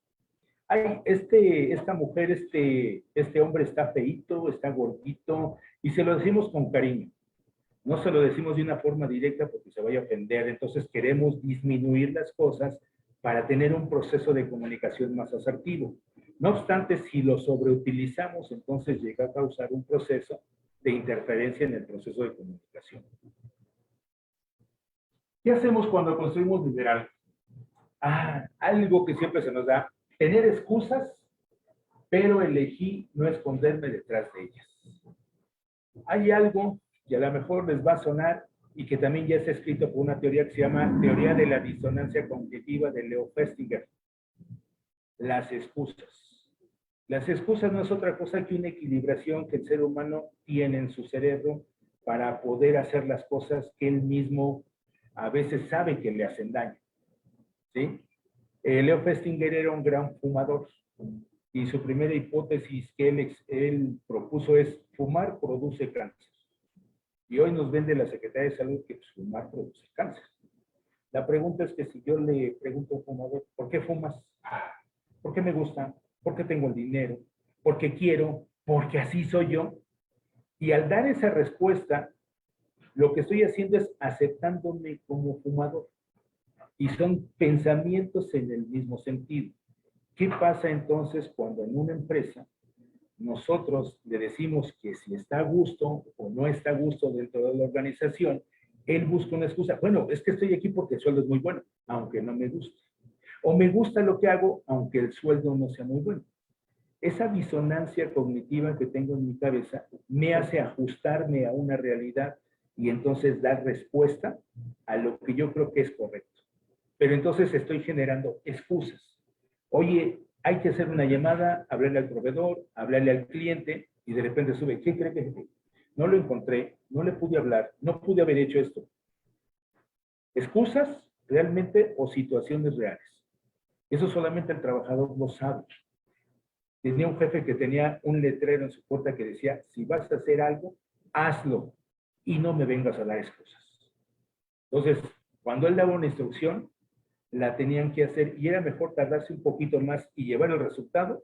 ay, esta mujer, este hombre está feíto, está gordito, y se lo decimos con cariño. No se lo decimos de una forma directa porque se vaya a ofender, entonces queremos disminuir las cosas para tener un proceso de comunicación más asertivo. No obstante, si lo sobreutilizamos, entonces llega a causar un proceso de interferencia en el proceso de comunicación. ¿Qué hacemos cuando construimos liderazgo? Algo que siempre se nos da, tener excusas, pero elegí no esconderme detrás de ellas. Hay algo que a lo mejor les va a sonar y que también ya está escrito por una teoría que se llama teoría de la disonancia cognitiva de Leo Festinger. Las excusas. Las excusas no es otra cosa que una equilibración que el ser humano tiene en su cerebro para poder hacer las cosas que él mismo a veces sabe que le hacen daño. ¿Sí? Leo Festinger era un gran fumador y su primera hipótesis que él propuso es fumar produce cáncer. Y hoy nos vende la Secretaría de Salud que fumar produce cáncer. La pregunta es que si yo le pregunto a un fumador, ¿por qué fumas? ¿Por qué me gusta? ¿Por qué tengo el dinero? ¿Por qué quiero? ¿Porque así soy yo? Y al dar esa respuesta, lo que estoy haciendo es aceptándome como fumador. Y son pensamientos en el mismo sentido. ¿Qué pasa entonces cuando en una empresa nosotros le decimos que si está a gusto o no está a gusto dentro de la organización, él busca una excusa? Bueno, es que estoy aquí porque el sueldo es muy bueno, aunque no me guste. O me gusta lo que hago, aunque el sueldo no sea muy bueno. Esa disonancia cognitiva que tengo en mi cabeza me hace ajustarme a una realidad y entonces dar respuesta a lo que yo creo que es correcto. Pero entonces estoy generando excusas. Oye, hay que hacer una llamada, hablarle al proveedor, hablarle al cliente, y de repente sube, ¿qué cree que no lo encontré, no le pude hablar, no pude haber hecho esto? ¿Excusas realmente o situaciones reales? Eso solamente el trabajador lo sabe. Tenía un jefe que tenía un letrero en su puerta que decía, si vas a hacer algo, hazlo y no me vengas a dar excusas. Entonces, cuando él daba una instrucción, la tenían que hacer y era mejor tardarse un poquito más y llevar el resultado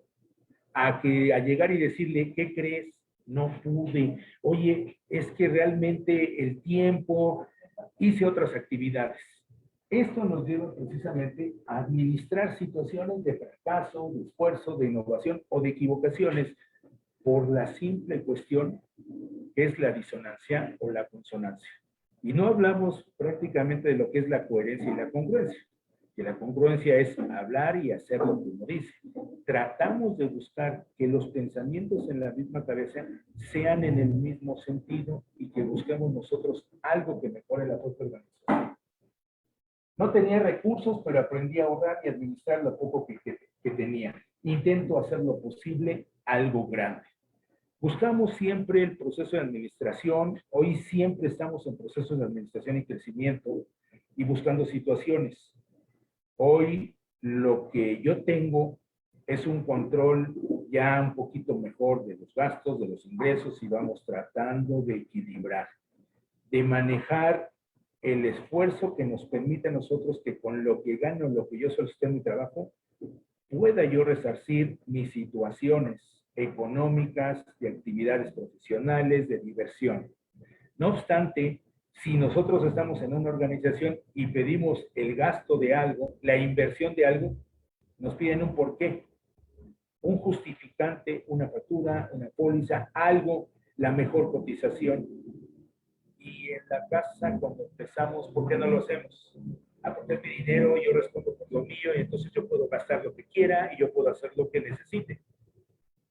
a llegar y decirle, ¿qué crees? No pude. Oye, es que realmente el tiempo, hice otras actividades. Esto nos lleva precisamente a administrar situaciones de fracaso, de esfuerzo, de innovación o de equivocaciones por la simple cuestión que es la disonancia o la consonancia. Y no hablamos prácticamente de lo que es la coherencia y la congruencia, que la congruencia es hablar y hacer lo que uno dice. Tratamos de buscar que los pensamientos en la misma cabeza sean en el mismo sentido y que busquemos nosotros algo que mejore la propia organización. No tenía recursos, pero aprendí a ahorrar y administrar lo poco que tenía. Intento hacer lo posible algo grande. Buscamos siempre el proceso de administración. Hoy siempre estamos en procesos de administración y crecimiento y buscando situaciones. Hoy lo que yo tengo es un control ya un poquito mejor de los gastos, de los ingresos, y vamos tratando de equilibrar, de manejar el esfuerzo que nos permite a nosotros que con lo que gano, lo que yo solicité en mi trabajo, pueda yo resarcir mis situaciones económicas, de actividades profesionales, de diversión. No obstante, si nosotros estamos en una organización y pedimos el gasto de algo, la inversión de algo, nos piden un porqué, un justificante, una factura, una póliza, algo, la mejor cotización. Y en la casa, cuando empezamos, ¿por qué no lo hacemos? Porque es mi dinero, yo respondo por lo mío, y entonces yo puedo gastar lo que quiera y yo puedo hacer lo que necesite.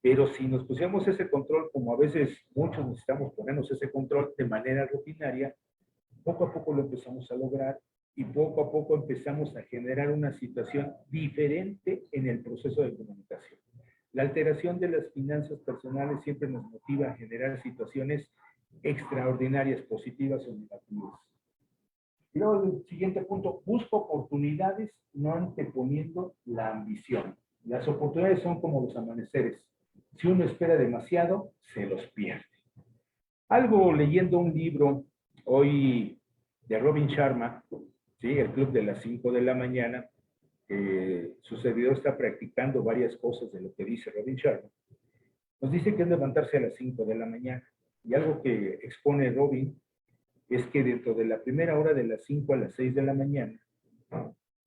Pero si nos pusiéramos ese control, como a veces muchos necesitamos ponernos ese control de manera rutinaria, poco a poco lo empezamos a lograr y poco a poco empezamos a generar una situación diferente en el proceso de comunicación. La alteración de las finanzas personales siempre nos motiva a generar situaciones extraordinarias, positivas o negativas. Y luego el siguiente punto, busca oportunidades no anteponiendo la ambición. Las oportunidades son como los amaneceres. Si uno espera demasiado, se los pierde. Algo leyendo un libro hoy de Robin Sharma, ¿sí? El Club de las 5 de la mañana, su servidor está practicando varias cosas de lo que dice Robin Sharma. Nos dice que es levantarse a las 5 de la mañana. Y algo que expone Robin es que dentro de la primera hora de las 5 a las 6 de la mañana,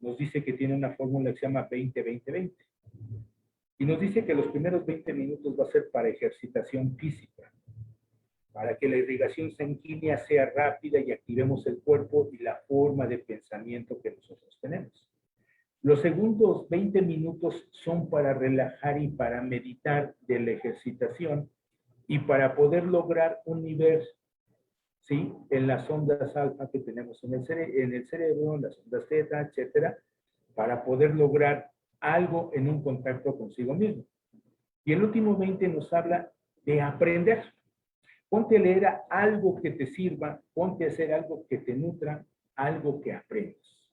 nos dice que tiene una fórmula que se llama 20-20-20. Y nos dice que los primeros 20 minutos va a ser para ejercitación física, para que la irrigación sanguínea sea rápida y activemos el cuerpo y la forma de pensamiento que nosotros tenemos. Los segundos 20 minutos son para relajar y para meditar de la ejercitación y para poder lograr un nivel, ¿sí? En las ondas alfa que tenemos en el cerebro, en las ondas teta, etcétera, para poder lograr algo en un contacto consigo mismo. Y el último 20 nos habla de aprender. Ponte a leer algo que te sirva, ponte a hacer algo que te nutra, algo que aprendas.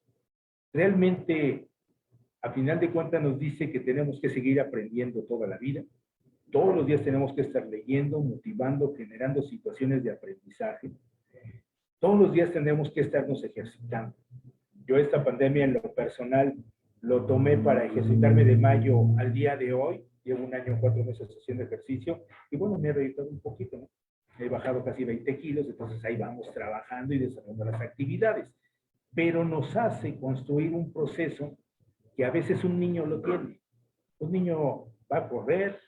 Realmente, a final de cuentas, nos dice que tenemos que seguir aprendiendo toda la vida. Todos los días tenemos que estar leyendo, motivando, generando situaciones de aprendizaje. Todos los días tenemos que estarnos ejercitando. Yo esta pandemia en lo personal lo tomé para ejercitarme de mayo al día de hoy. Llevo 1 año, 4 meses haciendo ejercicio y bueno, me he reído un poquito, ¿no? He bajado casi 20 kilos, entonces ahí vamos trabajando y desarrollando las actividades. Pero nos hace construir un proceso que a veces un niño lo tiene. Un niño va a correr,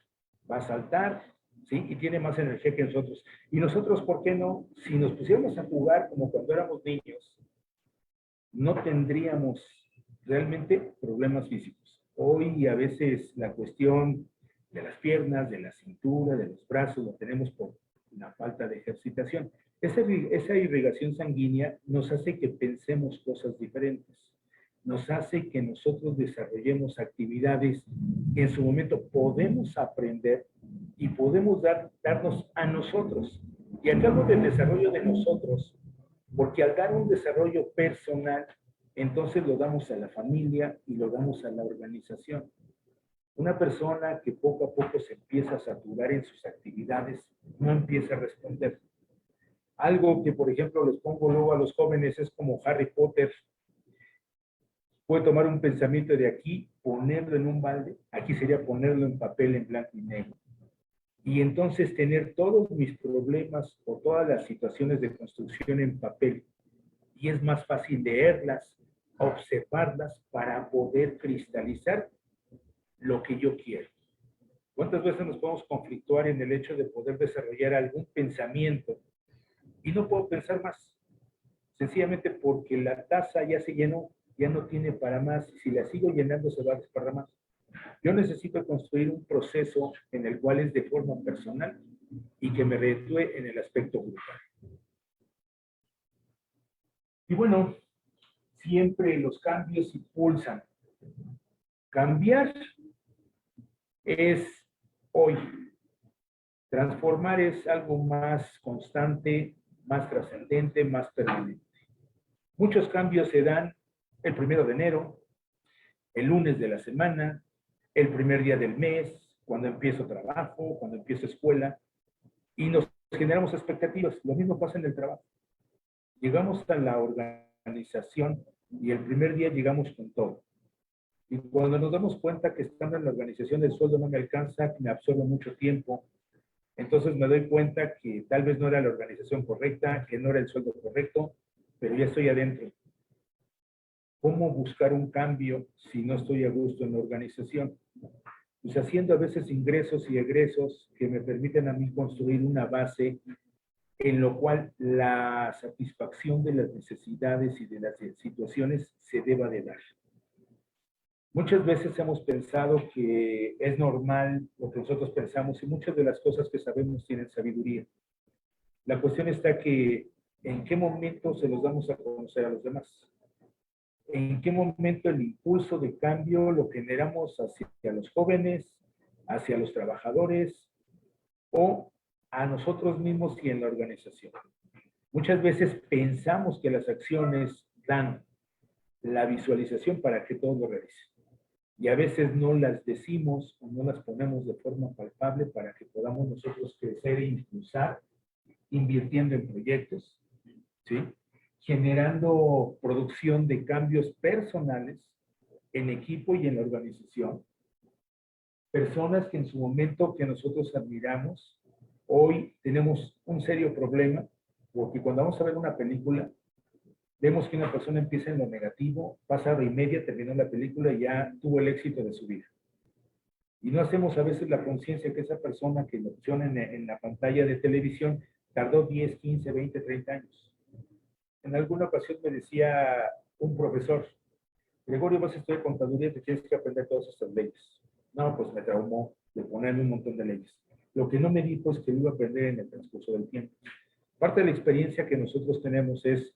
va a saltar, ¿sí? Y tiene más energía que nosotros. Y nosotros, ¿por qué no? Si nos pusiéramos a jugar como cuando éramos niños, no tendríamos realmente problemas físicos. Hoy a veces la cuestión de las piernas, de la cintura, de los brazos, lo tenemos por la falta de ejercitación. Esa irrigación sanguínea nos hace que pensemos cosas diferentes. Nos hace que nosotros desarrollemos actividades que en su momento podemos aprender y podemos darnos a nosotros. Y al cabo del desarrollo de nosotros, porque al dar un desarrollo personal, entonces lo damos a la familia y lo damos a la organización. Una persona que poco a poco se empieza a saturar en sus actividades, no empieza a responder. Algo que, por ejemplo, les pongo luego a los jóvenes es como Harry Potter. Puede tomar un pensamiento de aquí, ponerlo en un balde, aquí sería ponerlo en papel en blanco y negro. Y entonces tener todos mis problemas o todas las situaciones de construcción en papel. Y es más fácil leerlas, observarlas para poder cristalizar lo que yo quiero. ¿Cuántas veces nos podemos conflictuar en el hecho de poder desarrollar algún pensamiento y no puedo pensar más? Sencillamente porque la taza ya se llenó, ya no tiene para más, y si la sigo llenando se va a desparramar. Yo necesito construir un proceso en el cual es de forma personal y que me reditúe en el aspecto grupal. Y bueno, siempre los cambios impulsan. Cambiar es hoy. Transformar es algo más constante, más trascendente, más permanente. Muchos cambios se dan el 1 de enero, el lunes de la semana, el primer día del mes, cuando empiezo trabajo, cuando empiezo escuela, y nos generamos expectativas. Lo mismo pasa en el trabajo. Llegamos a la organización y el primer día llegamos con todo. Y cuando nos damos cuenta que estando en la organización el sueldo no me alcanza, me absorbe mucho tiempo, entonces me doy cuenta que tal vez no era la organización correcta, que no era el sueldo correcto, pero ya estoy adentro. ¿Cómo buscar un cambio si no estoy a gusto en la organización? Pues haciendo a veces ingresos y egresos que me permiten a mí construir una base en lo cual la satisfacción de las necesidades y de las situaciones se deba de dar. Muchas veces hemos pensado que es normal lo que nosotros pensamos y muchas de las cosas que sabemos tienen sabiduría. La cuestión está que en qué momento se los damos a conocer a los demás. En qué momento el impulso de cambio lo generamos hacia los jóvenes, hacia los trabajadores o a nosotros mismos y en la organización. Muchas veces pensamos que las acciones dan la visualización para que todos lo realicen. Y a veces no las decimos o no las ponemos de forma palpable para que podamos nosotros crecer e impulsar, invirtiendo en proyectos, ¿sí? Generando producción de cambios personales en equipo y en la organización. Personas que en su momento que nosotros admiramos, hoy tenemos un serio problema, porque cuando vamos a ver una película, vemos que una persona empieza en lo negativo, pasa hora y media, terminó la película y ya tuvo el éxito de su vida. Y no hacemos a veces la conciencia que esa persona que lo opciona en la pantalla de televisión tardó 10, 15, 20, 30 años. En alguna ocasión me decía un profesor, Gregorio, vas a estudiar contaduría, te tienes que aprender todas estas leyes. No, pues me traumó de ponerme un montón de leyes. Lo que no me dijo es que lo iba a aprender en el transcurso del tiempo. Parte de la experiencia que nosotros tenemos es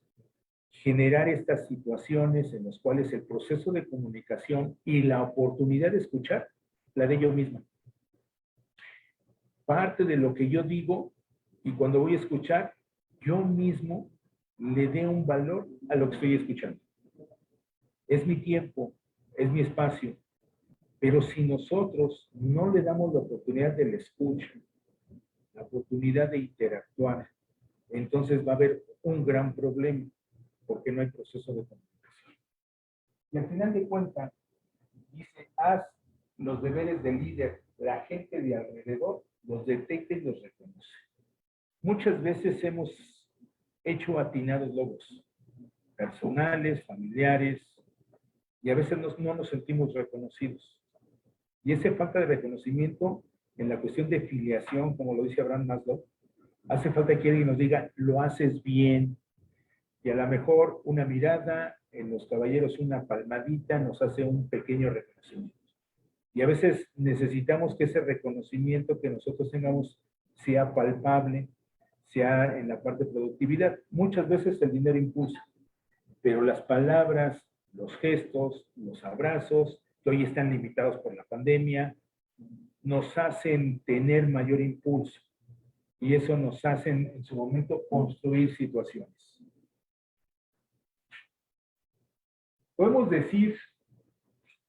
generar estas situaciones en las cuales el proceso de comunicación y la oportunidad de escuchar la de yo misma. Parte de lo que yo digo y cuando voy a escuchar, yo mismo le dé un valor a lo que estoy escuchando. Es mi tiempo, es mi espacio, pero si nosotros no le damos la oportunidad de la escucha, la oportunidad de interactuar, entonces va a haber un gran problema, porque no hay proceso de comunicación. Y al final de cuentas, dice, haz los deberes del líder, la gente de alrededor los detecta y los reconoce. Muchas veces hemos hecho atinados logros, personales, familiares, y a veces no nos sentimos reconocidos. Y esa falta de reconocimiento en la cuestión de filiación, como lo dice Abraham Maslow, hace falta que alguien nos diga, lo haces bien, y a lo mejor una mirada, en los caballeros una palmadita nos hace un pequeño reconocimiento. Y a veces necesitamos que ese reconocimiento que nosotros tengamos sea palpable, sea en la parte de productividad. Muchas veces el dinero impulsa, pero las palabras, los gestos, los abrazos, que hoy están limitados por la pandemia, nos hacen tener mayor impulso. Y eso nos hace en su momento construir situaciones. Podemos decir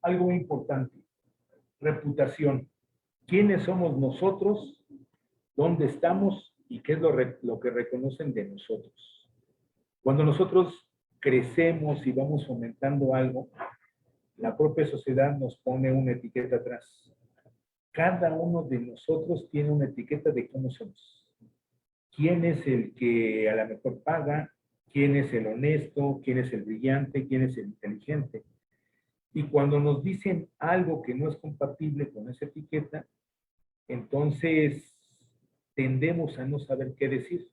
algo muy importante, reputación. ¿Quiénes somos nosotros? ¿Dónde estamos? ¿Y qué es lo que reconocen de nosotros? Cuando nosotros crecemos y vamos fomentando algo, la propia sociedad nos pone una etiqueta atrás. Cada uno de nosotros tiene una etiqueta de cómo somos. ¿Quién es el que a lo mejor paga? ¿Quién es el honesto? ¿Quién es el brillante? ¿Quién es el inteligente? Y cuando nos dicen algo que no es compatible con esa etiqueta, entonces tendemos a no saber qué decir.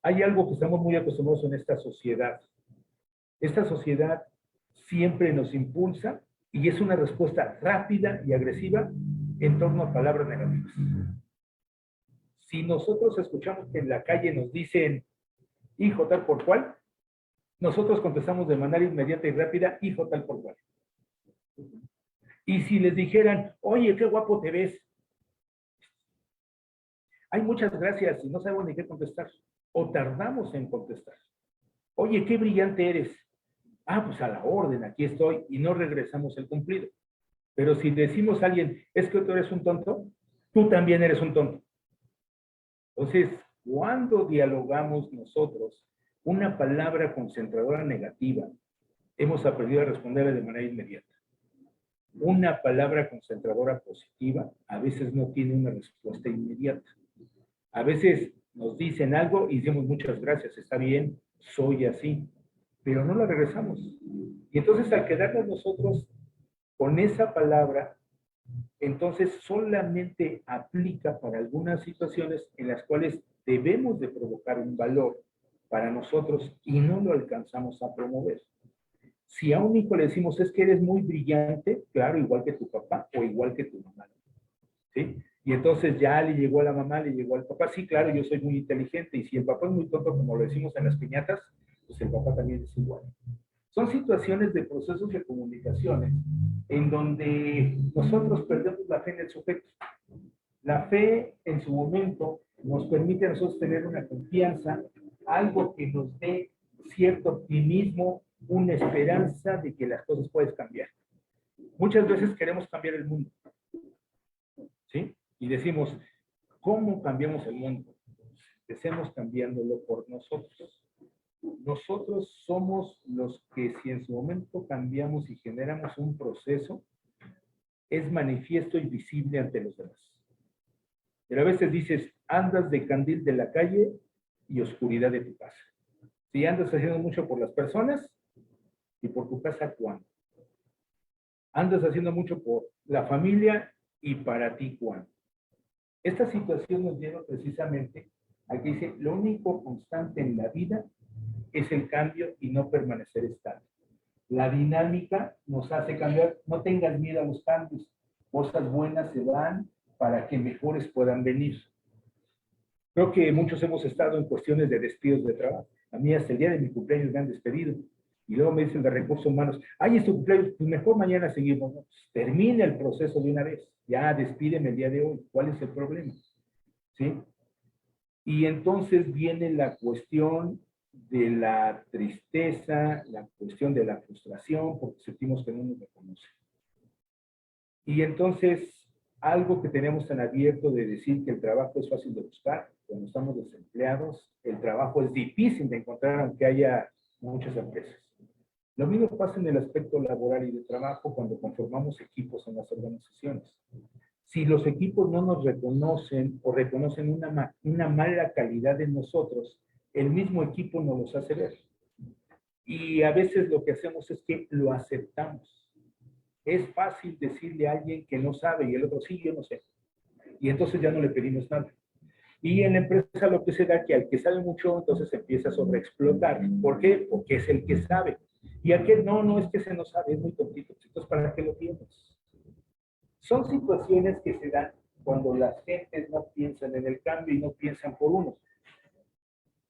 Hay algo que estamos muy acostumbrados en esta sociedad. Esta sociedad siempre nos impulsa y es una respuesta rápida y agresiva en torno a palabras negativas. Si nosotros escuchamos que en la calle nos dicen hijo tal por cual, nosotros contestamos de manera inmediata y rápida, hijo tal por cual. Y si les dijeran, oye, qué guapo te ves, hay muchas gracias y no sabemos ni qué contestar, o tardamos en contestar. Oye, qué brillante eres. Ah, pues a la orden, aquí estoy, y no regresamos el cumplido. Pero si decimos a alguien, es que tú eres un tonto, tú también eres un tonto. Entonces, cuando dialogamos nosotros una palabra concentradora negativa, hemos aprendido a responderle de manera inmediata. Una palabra concentradora positiva a veces no tiene una respuesta inmediata. A veces nos dicen algo y decimos muchas gracias, está bien, soy así, pero no la regresamos. Y entonces al quedarnos nosotros con esa palabra, entonces solamente aplica para algunas situaciones en las cuales debemos de provocar un valor para nosotros y no lo alcanzamos a promover. Si a un hijo le decimos, es que eres muy brillante, claro, igual que tu papá o igual que tu mamá, ¿sí? Y entonces ya le llegó a la mamá, le llegó al papá, sí, claro, yo soy muy inteligente, y si el papá es muy tonto, como lo decimos en las piñatas, pues el papá también es igual. Son situaciones de procesos de comunicaciones en donde nosotros perdemos la fe en el sujeto. La fe en su momento nos permite a nosotros tener una confianza, algo que nos dé cierto optimismo una esperanza de que las cosas pueden cambiar. Muchas veces queremos cambiar el mundo, ¿sí? Y decimos, ¿cómo cambiamos el mundo? Empecemos cambiándolo por nosotros. Nosotros somos los que, si en su momento cambiamos y generamos un proceso, es manifiesto y visible ante los demás. Pero a veces dices, andas de candil de la calle y oscuridad de tu casa. Si andas haciendo mucho por las personas y por tu casa, ¿cuándo? Andas haciendo mucho por la familia y para ti, ¿cuándo? Esta situación nos lleva precisamente a que dice, lo único constante en la vida es el cambio y no permanecer estable. La dinámica nos hace cambiar. No tengas miedo a los cambios. Cosas buenas se dan para que mejores puedan venir. Creo que muchos hemos estado en cuestiones de despidos de trabajo. A mí hasta el día de mi cumpleaños me han despedido. Y luego me dicen de recursos humanos, ay, es tu cumpleaños, pues mejor mañana seguimos. ¿No? Termina el proceso de una vez. Ya despídeme el día de hoy. ¿Cuál es el problema? ¿Sí? Y entonces viene la cuestión de la tristeza, la cuestión de la frustración, porque sentimos que no nos reconocen. Y entonces, algo que tenemos tan abierto de decir que el trabajo es fácil de buscar, cuando estamos desempleados, el trabajo es difícil de encontrar, aunque haya muchas empresas. Lo mismo pasa en el aspecto laboral y de trabajo cuando conformamos equipos en las organizaciones. Si los equipos no nos reconocen o reconocen una mala calidad en nosotros, el mismo equipo nos los hace ver. Y a veces lo que hacemos es que lo aceptamos. Es fácil decirle a alguien que no sabe y el otro sí, yo no sé. Y entonces ya no le pedimos nada. Y en la empresa lo que se da que al que sabe mucho, entonces empieza a sobreexplotar. ¿Por qué? Porque es el que sabe. Y aquel no es que se no sabe, es muy tontito. Entonces, ¿para qué lo tienes? Son situaciones que se dan cuando las gentes no piensan en el cambio y no piensan por uno.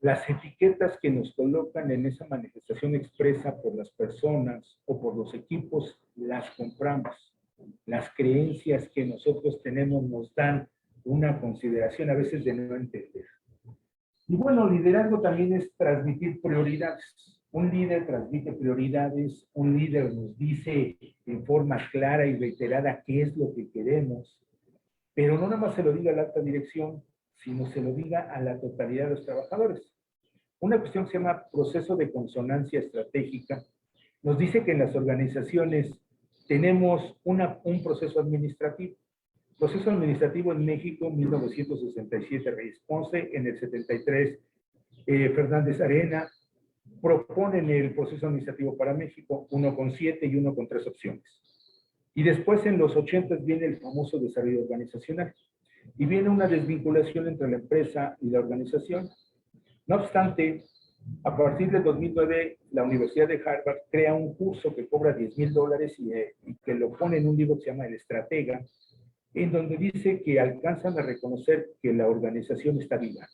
Las etiquetas que nos colocan en esa manifestación expresa por las personas o por los equipos, las compramos. Las creencias que nosotros tenemos nos dan una consideración a veces de no entender. Y bueno, liderazgo también es transmitir prioridades. Un líder transmite prioridades, un líder nos dice en forma clara y reiterada qué es lo que queremos, pero no nada más se lo diga a la alta dirección, sino se lo diga a la totalidad de los trabajadores. Una cuestión que se llama proceso de consonancia estratégica nos dice que en las organizaciones tenemos un proceso administrativo. Proceso administrativo en México, 1967, Reyes Ponce, en el 73, Fernández Arena, proponen el proceso administrativo para México, 1,7 y 1,3 opciones. Y después en los 80 viene el famoso desarrollo organizacional. Y viene una desvinculación entre la empresa y la organización. No obstante, a partir del 2009, la Universidad de Harvard crea un curso que cobra $10,000 y que lo pone en un libro que se llama El Estratega, en donde dice que alcanzan a reconocer que la organización está viva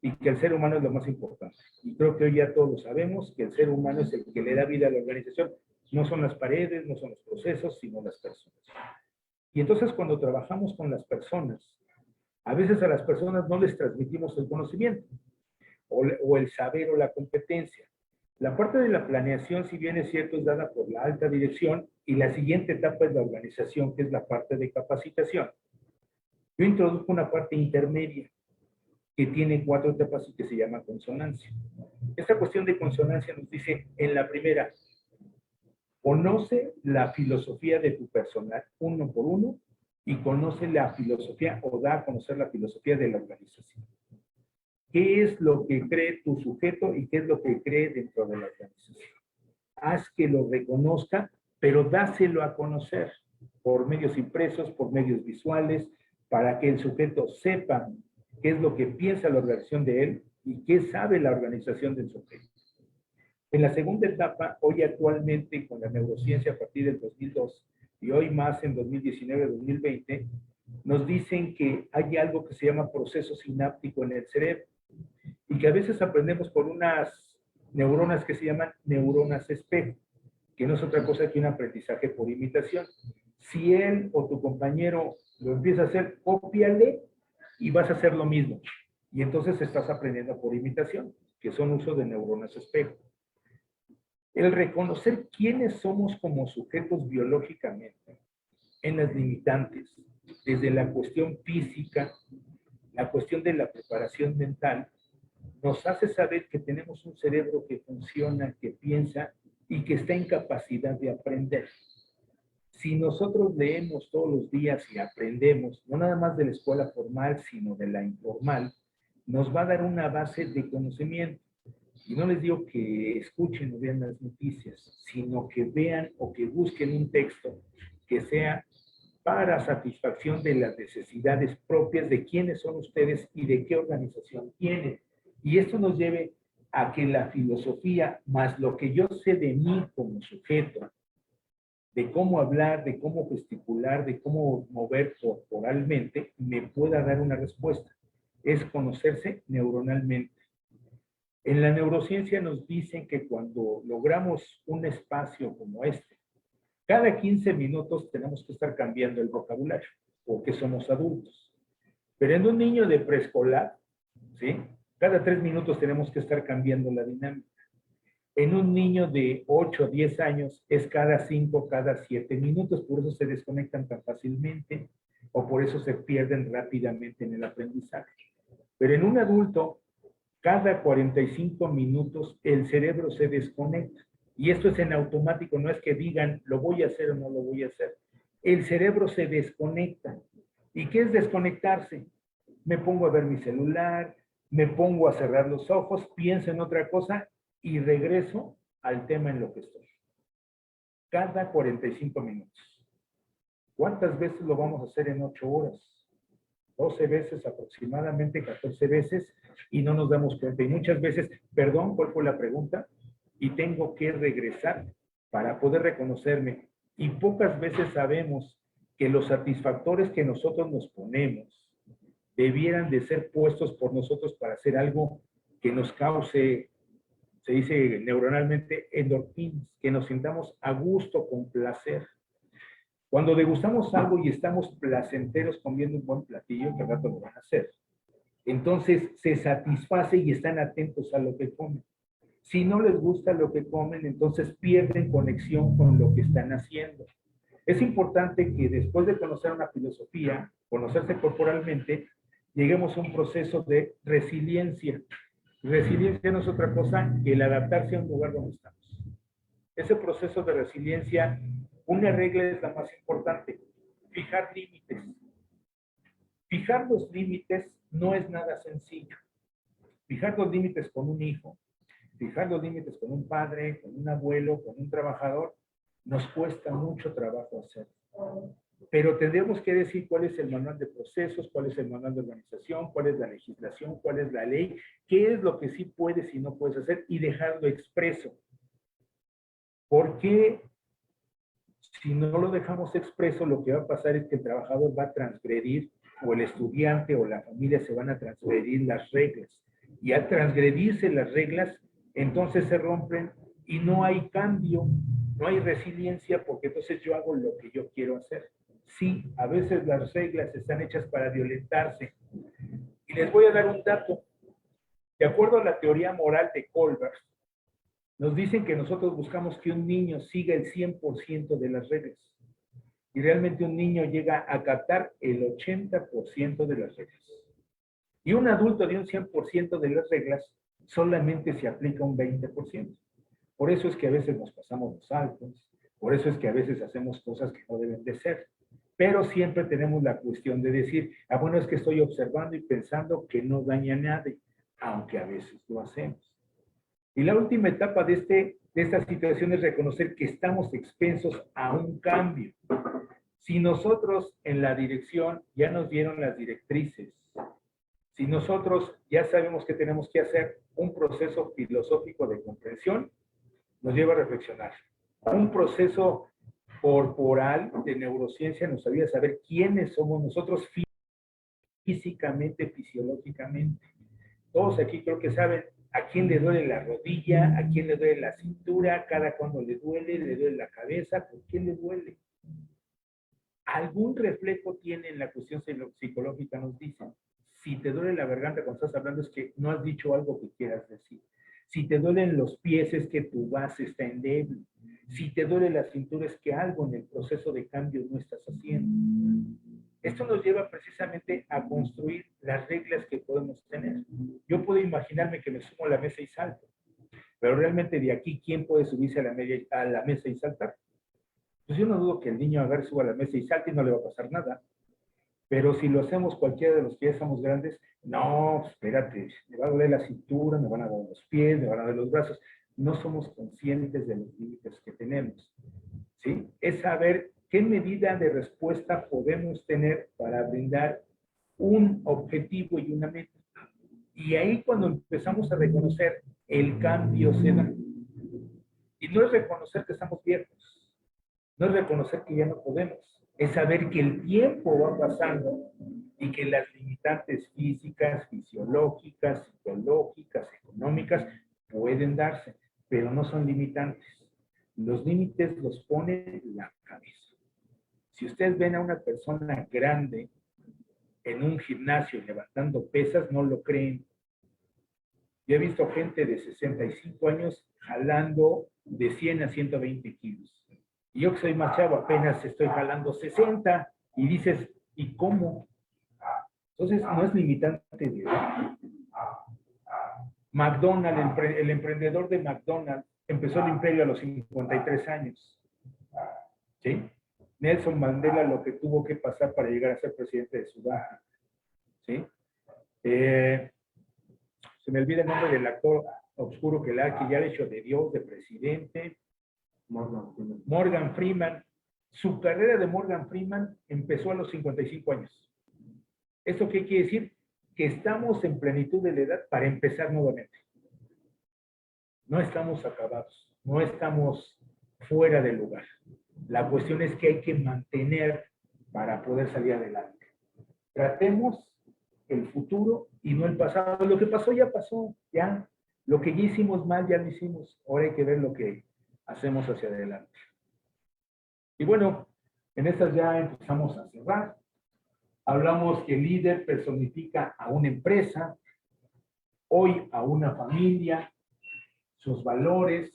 y que el ser humano es lo más importante. Y creo que hoy ya todos lo sabemos, que el ser humano es el que le da vida a la organización. No son las paredes, no son los procesos, sino las personas. Y entonces cuando trabajamos con las personas, a veces a las personas no les transmitimos el conocimiento o el saber o la competencia. La parte de la planeación, si bien es cierto, es dada por la alta dirección y la siguiente etapa es la organización, que es la parte de capacitación. Yo introduzco una parte intermedia que tiene 4 etapas y que se llama consonancia. Esta cuestión de consonancia nos dice, en la primera, conoce la filosofía de tu personal uno por uno y conoce la filosofía o da a conocer la filosofía de la organización. ¿Qué es lo que cree tu sujeto y qué es lo que cree dentro de la organización? Haz que lo reconozca, pero dáselo a conocer por medios impresos, por medios visuales, para que el sujeto sepa qué es lo que piensa la organización de él y qué sabe la organización del sujeto. En la segunda etapa, hoy actualmente con la neurociencia a partir del 2002 y hoy más en 2019-2020, nos dicen que hay algo que se llama proceso sináptico en el cerebro y que a veces aprendemos por unas neuronas que se llaman neuronas espejo, que no es otra cosa que un aprendizaje por imitación. Si él o tu compañero lo empieza a hacer, cópiale y vas a hacer lo mismo. Y entonces estás aprendiendo por imitación, que son uso de neuronas espejo. El reconocer quiénes somos como sujetos biológicamente, en las limitantes, desde la cuestión física, la cuestión de la preparación mental, nos hace saber que tenemos un cerebro que funciona, que piensa y que está en capacidad de aprender. Si nosotros leemos todos los días y aprendemos, no nada más de la escuela formal, sino de la informal, nos va a dar una base de conocimiento. Y no les digo que escuchen o vean las noticias, sino que vean o que busquen un texto que sea para satisfacción de las necesidades propias de quiénes son ustedes y de qué organización tienen. Y esto nos lleve a que la filosofía, más lo que yo sé de mí como sujeto, de cómo hablar, de cómo gesticular, de cómo mover corporalmente, me pueda dar una respuesta. Es conocerse neuronalmente. En la neurociencia nos dicen que cuando logramos un espacio como este, cada 15 minutos tenemos que estar cambiando el vocabulario, porque somos adultos. Pero en un niño de preescolar, ¿sí? Cada 3 minutos tenemos que estar cambiando la dinámica. En un niño de 8 o 10 años es cada 5, cada 7 minutos, por eso se desconectan tan fácilmente o por eso se pierden rápidamente en el aprendizaje. Pero en un adulto, cada 45 minutos el cerebro se desconecta. Y esto es en automático, no es que digan, lo voy a hacer o no lo voy a hacer. El cerebro se desconecta. ¿Y qué es desconectarse? Me pongo a ver mi celular, me pongo a cerrar los ojos, pienso en otra cosa y regreso al tema en lo que estoy. Cada 45 minutos. ¿Cuántas veces lo vamos a hacer en 8 horas? 12 veces aproximadamente, 14 veces, y no nos damos cuenta. Y muchas veces, perdón, ¿cuál fue la pregunta? Y tengo que regresar para poder reconocerme. Y pocas veces sabemos que los satisfactores que nosotros nos ponemos debieran de ser puestos por nosotros para hacer algo que nos cause, se dice neuronalmente, endorfinas, que nos sintamos a gusto, con placer. Cuando degustamos algo y estamos placenteros comiendo un buen platillo, que al rato lo van a hacer, entonces se satisface y están atentos a lo que comen. Si no les gusta lo que comen, entonces pierden conexión con lo que están haciendo. Es importante que después de conocer una filosofía, conocerse corporalmente, lleguemos a un proceso de resiliencia. Resiliencia no es otra cosa que el adaptarse a un lugar donde estamos. Ese proceso de resiliencia, una regla es la más importante: fijar límites. Fijar los límites no es nada sencillo. Fijar los límites con un hijo, fijar los límites con un padre, con un abuelo, con un trabajador, nos cuesta mucho trabajo hacer. Pero tendremos que decir cuál es el manual de procesos, cuál es el manual de organización, cuál es la legislación, cuál es la ley, qué es lo que sí puedes y no puedes hacer, y dejarlo expreso. Porque si no lo dejamos expreso, lo que va a pasar es que el trabajador va a transgredir, o el estudiante o la familia se van a transgredir las reglas. Y al transgredirse las reglas, entonces se rompen y no hay cambio, no hay resiliencia, porque entonces yo hago lo que yo quiero hacer. Sí, a veces las reglas están hechas para violentarse. Y les voy a dar un dato. De acuerdo a la teoría moral de Kohlberg, nos dicen que nosotros buscamos que un niño siga el 100% de las reglas. Y realmente un niño llega a captar el 80% de las reglas. Y un adulto de un 100% de las reglas solamente se aplica un 20%. Por eso es que a veces nos pasamos los saltos, por eso es que a veces hacemos cosas que no deben de ser. Pero siempre tenemos la cuestión de decir, bueno, es que estoy observando y pensando que no daña a nadie, aunque a veces lo hacemos. Y la última etapa de esta situación es reconocer que estamos expensos a un cambio. Si nosotros en la dirección ya nos dieron las directrices, si nosotros ya sabemos que tenemos que hacer un proceso filosófico de comprensión, nos lleva a reflexionar. Un proceso corporal de neurociencia nos ayuda a saber quiénes somos nosotros físicamente, fisiológicamente. Todos aquí creo que saben a quién le duele la rodilla, a quién le duele la cintura, cada cuando le duele la cabeza, ¿por qué le duele? Algún reflejo tiene en la cuestión psicológica, nos dicen. Si te duele la garganta cuando estás hablando es que no has dicho algo que quieras decir. Si te duelen los pies es que tu base está endeble. Si te duele la cintura es que algo en el proceso de cambio no estás haciendo. Esto nos lleva precisamente a construir las reglas que podemos tener. Yo puedo imaginarme que me sumo a la mesa y salto, pero realmente de aquí, ¿quién puede subirse a la mesa y saltar? Pues yo no dudo que el niño agarre, suba a la mesa y salte y no le va a pasar nada. Pero si lo hacemos cualquiera de los que ya somos grandes, no, espérate, me va a doler la cintura, me van a doler los pies, me van a doler los brazos. No somos conscientes de los límites que tenemos, ¿sí? Es saber qué medida de respuesta podemos tener para brindar un objetivo y una meta. Y ahí cuando empezamos a reconocer el cambio se da. Y no es reconocer que estamos viejos, no es reconocer que ya no podemos, es saber que el tiempo va pasando y que las limitantes físicas, fisiológicas, psicológicas, económicas pueden darse, pero no son limitantes. Los límites los pone la cabeza. Si ustedes ven a una persona grande en un gimnasio levantando pesas, no lo creen. Yo he visto gente de 65 años jalando de 100 a 120 kilos. Y yo que soy más chavo, apenas estoy jalando 60 y dices, ¿y cómo? Entonces, no es limitante de edad. McDonald's, el emprendedor de McDonald's, empezó el imperio a los 53 años. ¿Sí? Nelson Mandela lo que tuvo que pasar para llegar a ser presidente de Sudáfrica. ¿Sí? Se me olvida el nombre del actor oscuro que ya le hecho de Dios, de presidente. Morgan Freeman. Su carrera de Morgan Freeman empezó a los 55 años. ¿Esto qué quiere decir? Que estamos en plenitud de la edad para empezar nuevamente. No estamos acabados, no estamos fuera del lugar. La cuestión es que hay que mantener para poder salir adelante. Tratemos el futuro y no el pasado. Lo que pasó ya pasó, ya. Lo que ya hicimos mal ya lo hicimos. Ahora hay que ver lo que hacemos hacia adelante. Y bueno, en estas ya empezamos a cerrar. Hablamos que el líder personifica a una empresa, hoy a una familia, sus valores.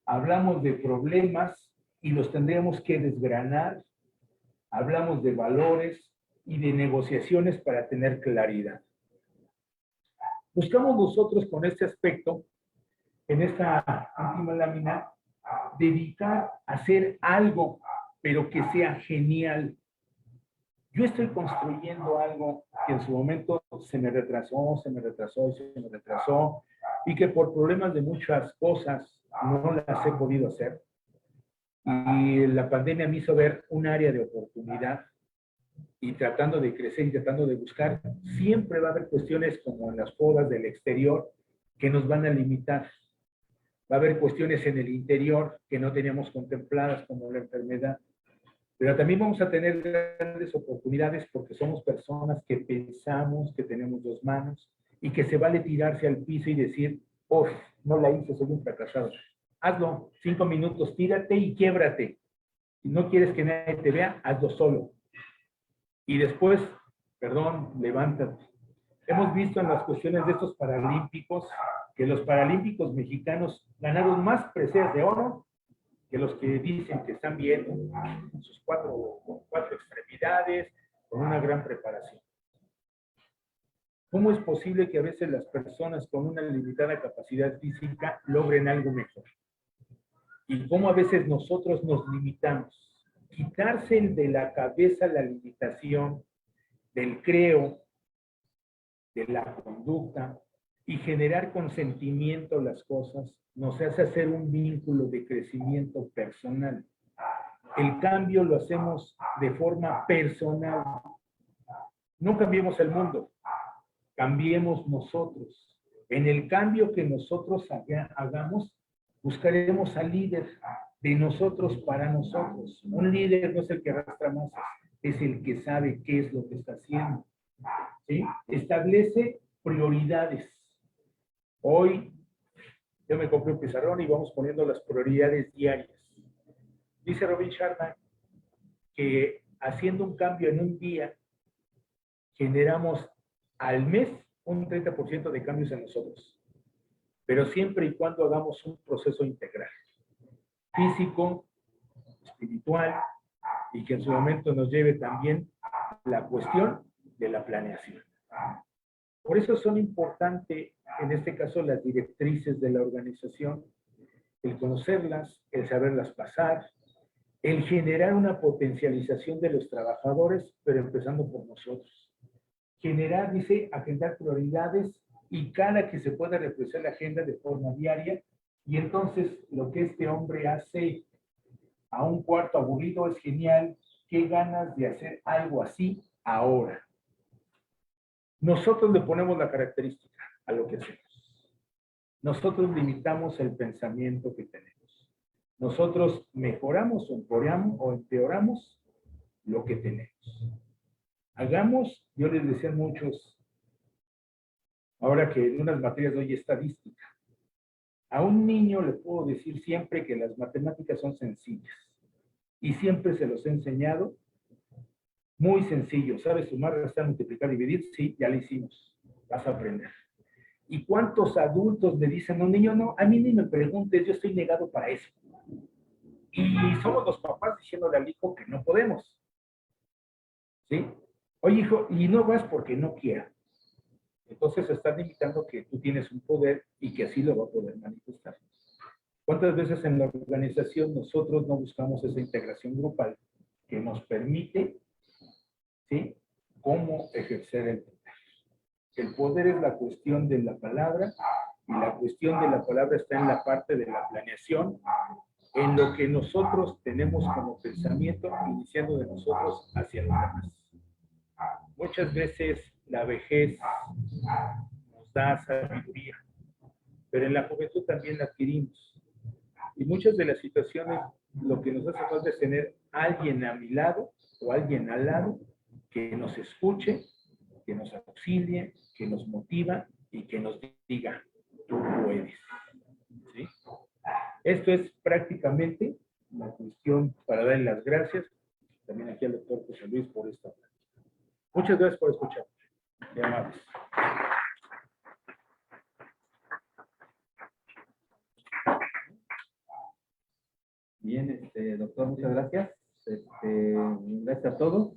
Hablamos de problemas y los tendríamos que desgranar. Hablamos de valores y de negociaciones para tener claridad. Buscamos nosotros con este aspecto, en esta última lámina, dedicar a hacer algo, pero que sea genial. Yo estoy construyendo algo que en su momento se me retrasó, y que por problemas de muchas cosas no las he podido hacer. Y la pandemia me hizo ver un área de oportunidad y tratando de crecer y tratando de buscar, siempre va a haber cuestiones como en las podas del exterior que nos van a limitar. Va a haber cuestiones en el interior que no teníamos contempladas como la enfermedad. Pero también vamos a tener grandes oportunidades porque somos personas que pensamos, que tenemos dos manos y que se vale tirarse al piso y decir, oh, no la hice, soy un fracasado. Hazlo, 5 minutos, tírate y quiébrate. Si no quieres que nadie te vea, hazlo solo. Y después, perdón, levántate. Hemos visto en las cuestiones de estos paralímpicos que los paralímpicos mexicanos ganaron más preseas de oro que los que dicen que están bien con sus cuatro extremidades, con una gran preparación. ¿Cómo es posible que a veces las personas con una limitada capacidad física logren algo mejor? Y cómo a veces nosotros nos limitamos. Quitarse de la cabeza la limitación del creo, de la conducta y generar con sentimiento las cosas nos hace hacer un vínculo de crecimiento personal. El cambio lo hacemos de forma personal. No cambiemos el mundo, cambiemos nosotros. En el cambio que nosotros hagamos, buscaremos al líder de nosotros para nosotros. Un líder no es el que arrastra masas, es el que sabe qué es lo que está haciendo. ¿Sí? Establece prioridades. Hoy yo me compré un pizarrón y vamos poniendo las prioridades diarias. Dice Robin Sharma que haciendo un cambio en un día generamos al mes un 30% de cambios en nosotros. pero siempre y cuando hagamos un proceso integral, físico, espiritual, y que en su momento nos lleve también la cuestión de la planeación. Por eso son importantes, en este caso, las directrices de la organización, el conocerlas, el saberlas pasar, el generar una potencialización de los trabajadores, pero empezando por nosotros. Generar, dice, agendar prioridades y cada que se pueda refrescar la agenda de forma diaria. Y entonces lo que este hombre hace a un cuarto aburrido es genial. Qué ganas de hacer algo así ahora. Nosotros le ponemos la característica a lo que hacemos. Nosotros limitamos el pensamiento que tenemos. Nosotros mejoramos o empeoramos lo que tenemos. Hagamos, yo les decía a muchos, ahora que en unas materias doy estadística, a un niño le puedo decir siempre que las matemáticas son sencillas y siempre se los he enseñado muy sencillo. ¿Sabes sumar, restar, multiplicar, dividir? Sí, ya lo hicimos. Vas a aprender. ¿Y cuántos adultos le dicen a un niño, no, a mí ni me preguntes, yo estoy negado para eso? Y somos los papás diciéndole al hijo que no podemos. ¿Sí? Oye, hijo, y no vas porque no quiera. Entonces estás limitando que tú tienes un poder y que así lo va a poder manifestar. ¿Cuántas veces en la organización nosotros no buscamos esa integración grupal que nos permite, ¿sí?, cómo ejercer el poder? El poder es la cuestión de la palabra y la cuestión de la palabra está en la parte de la planeación, en lo que nosotros tenemos como pensamiento, iniciando de nosotros hacia los demás. Muchas veces la vejez nos da sabiduría, pero en la juventud también la adquirimos. Y muchas de las situaciones, lo que nos hace falta es tener alguien a mi lado o alguien al lado que nos escuche, que nos auxilie, que nos motiva y que nos diga, tú puedes. ¿Sí? Esto es prácticamente la cuestión para darle las gracias también aquí al doctor José Luis por esta plática. Muchas gracias por escuchar. Muy amables. Bien, doctor, muchas gracias. Gracias a todos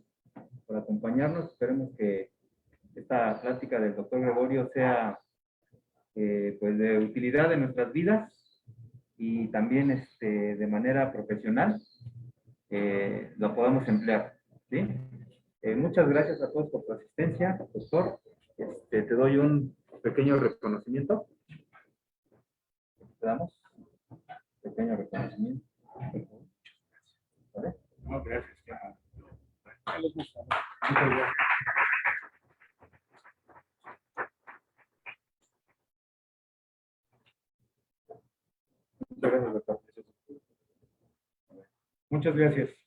por acompañarnos. Esperemos que esta plática del doctor Gregorio sea pues de utilidad en nuestras vidas y también de manera profesional lo podamos emplear. ¿Sí? Muchas gracias a todos por su asistencia, doctor. Te doy un pequeño reconocimiento. ¿Te damos? Pequeño reconocimiento. ¿Vale? No, gracias. Muchas gracias. Muchas gracias, doctor. Muchas gracias.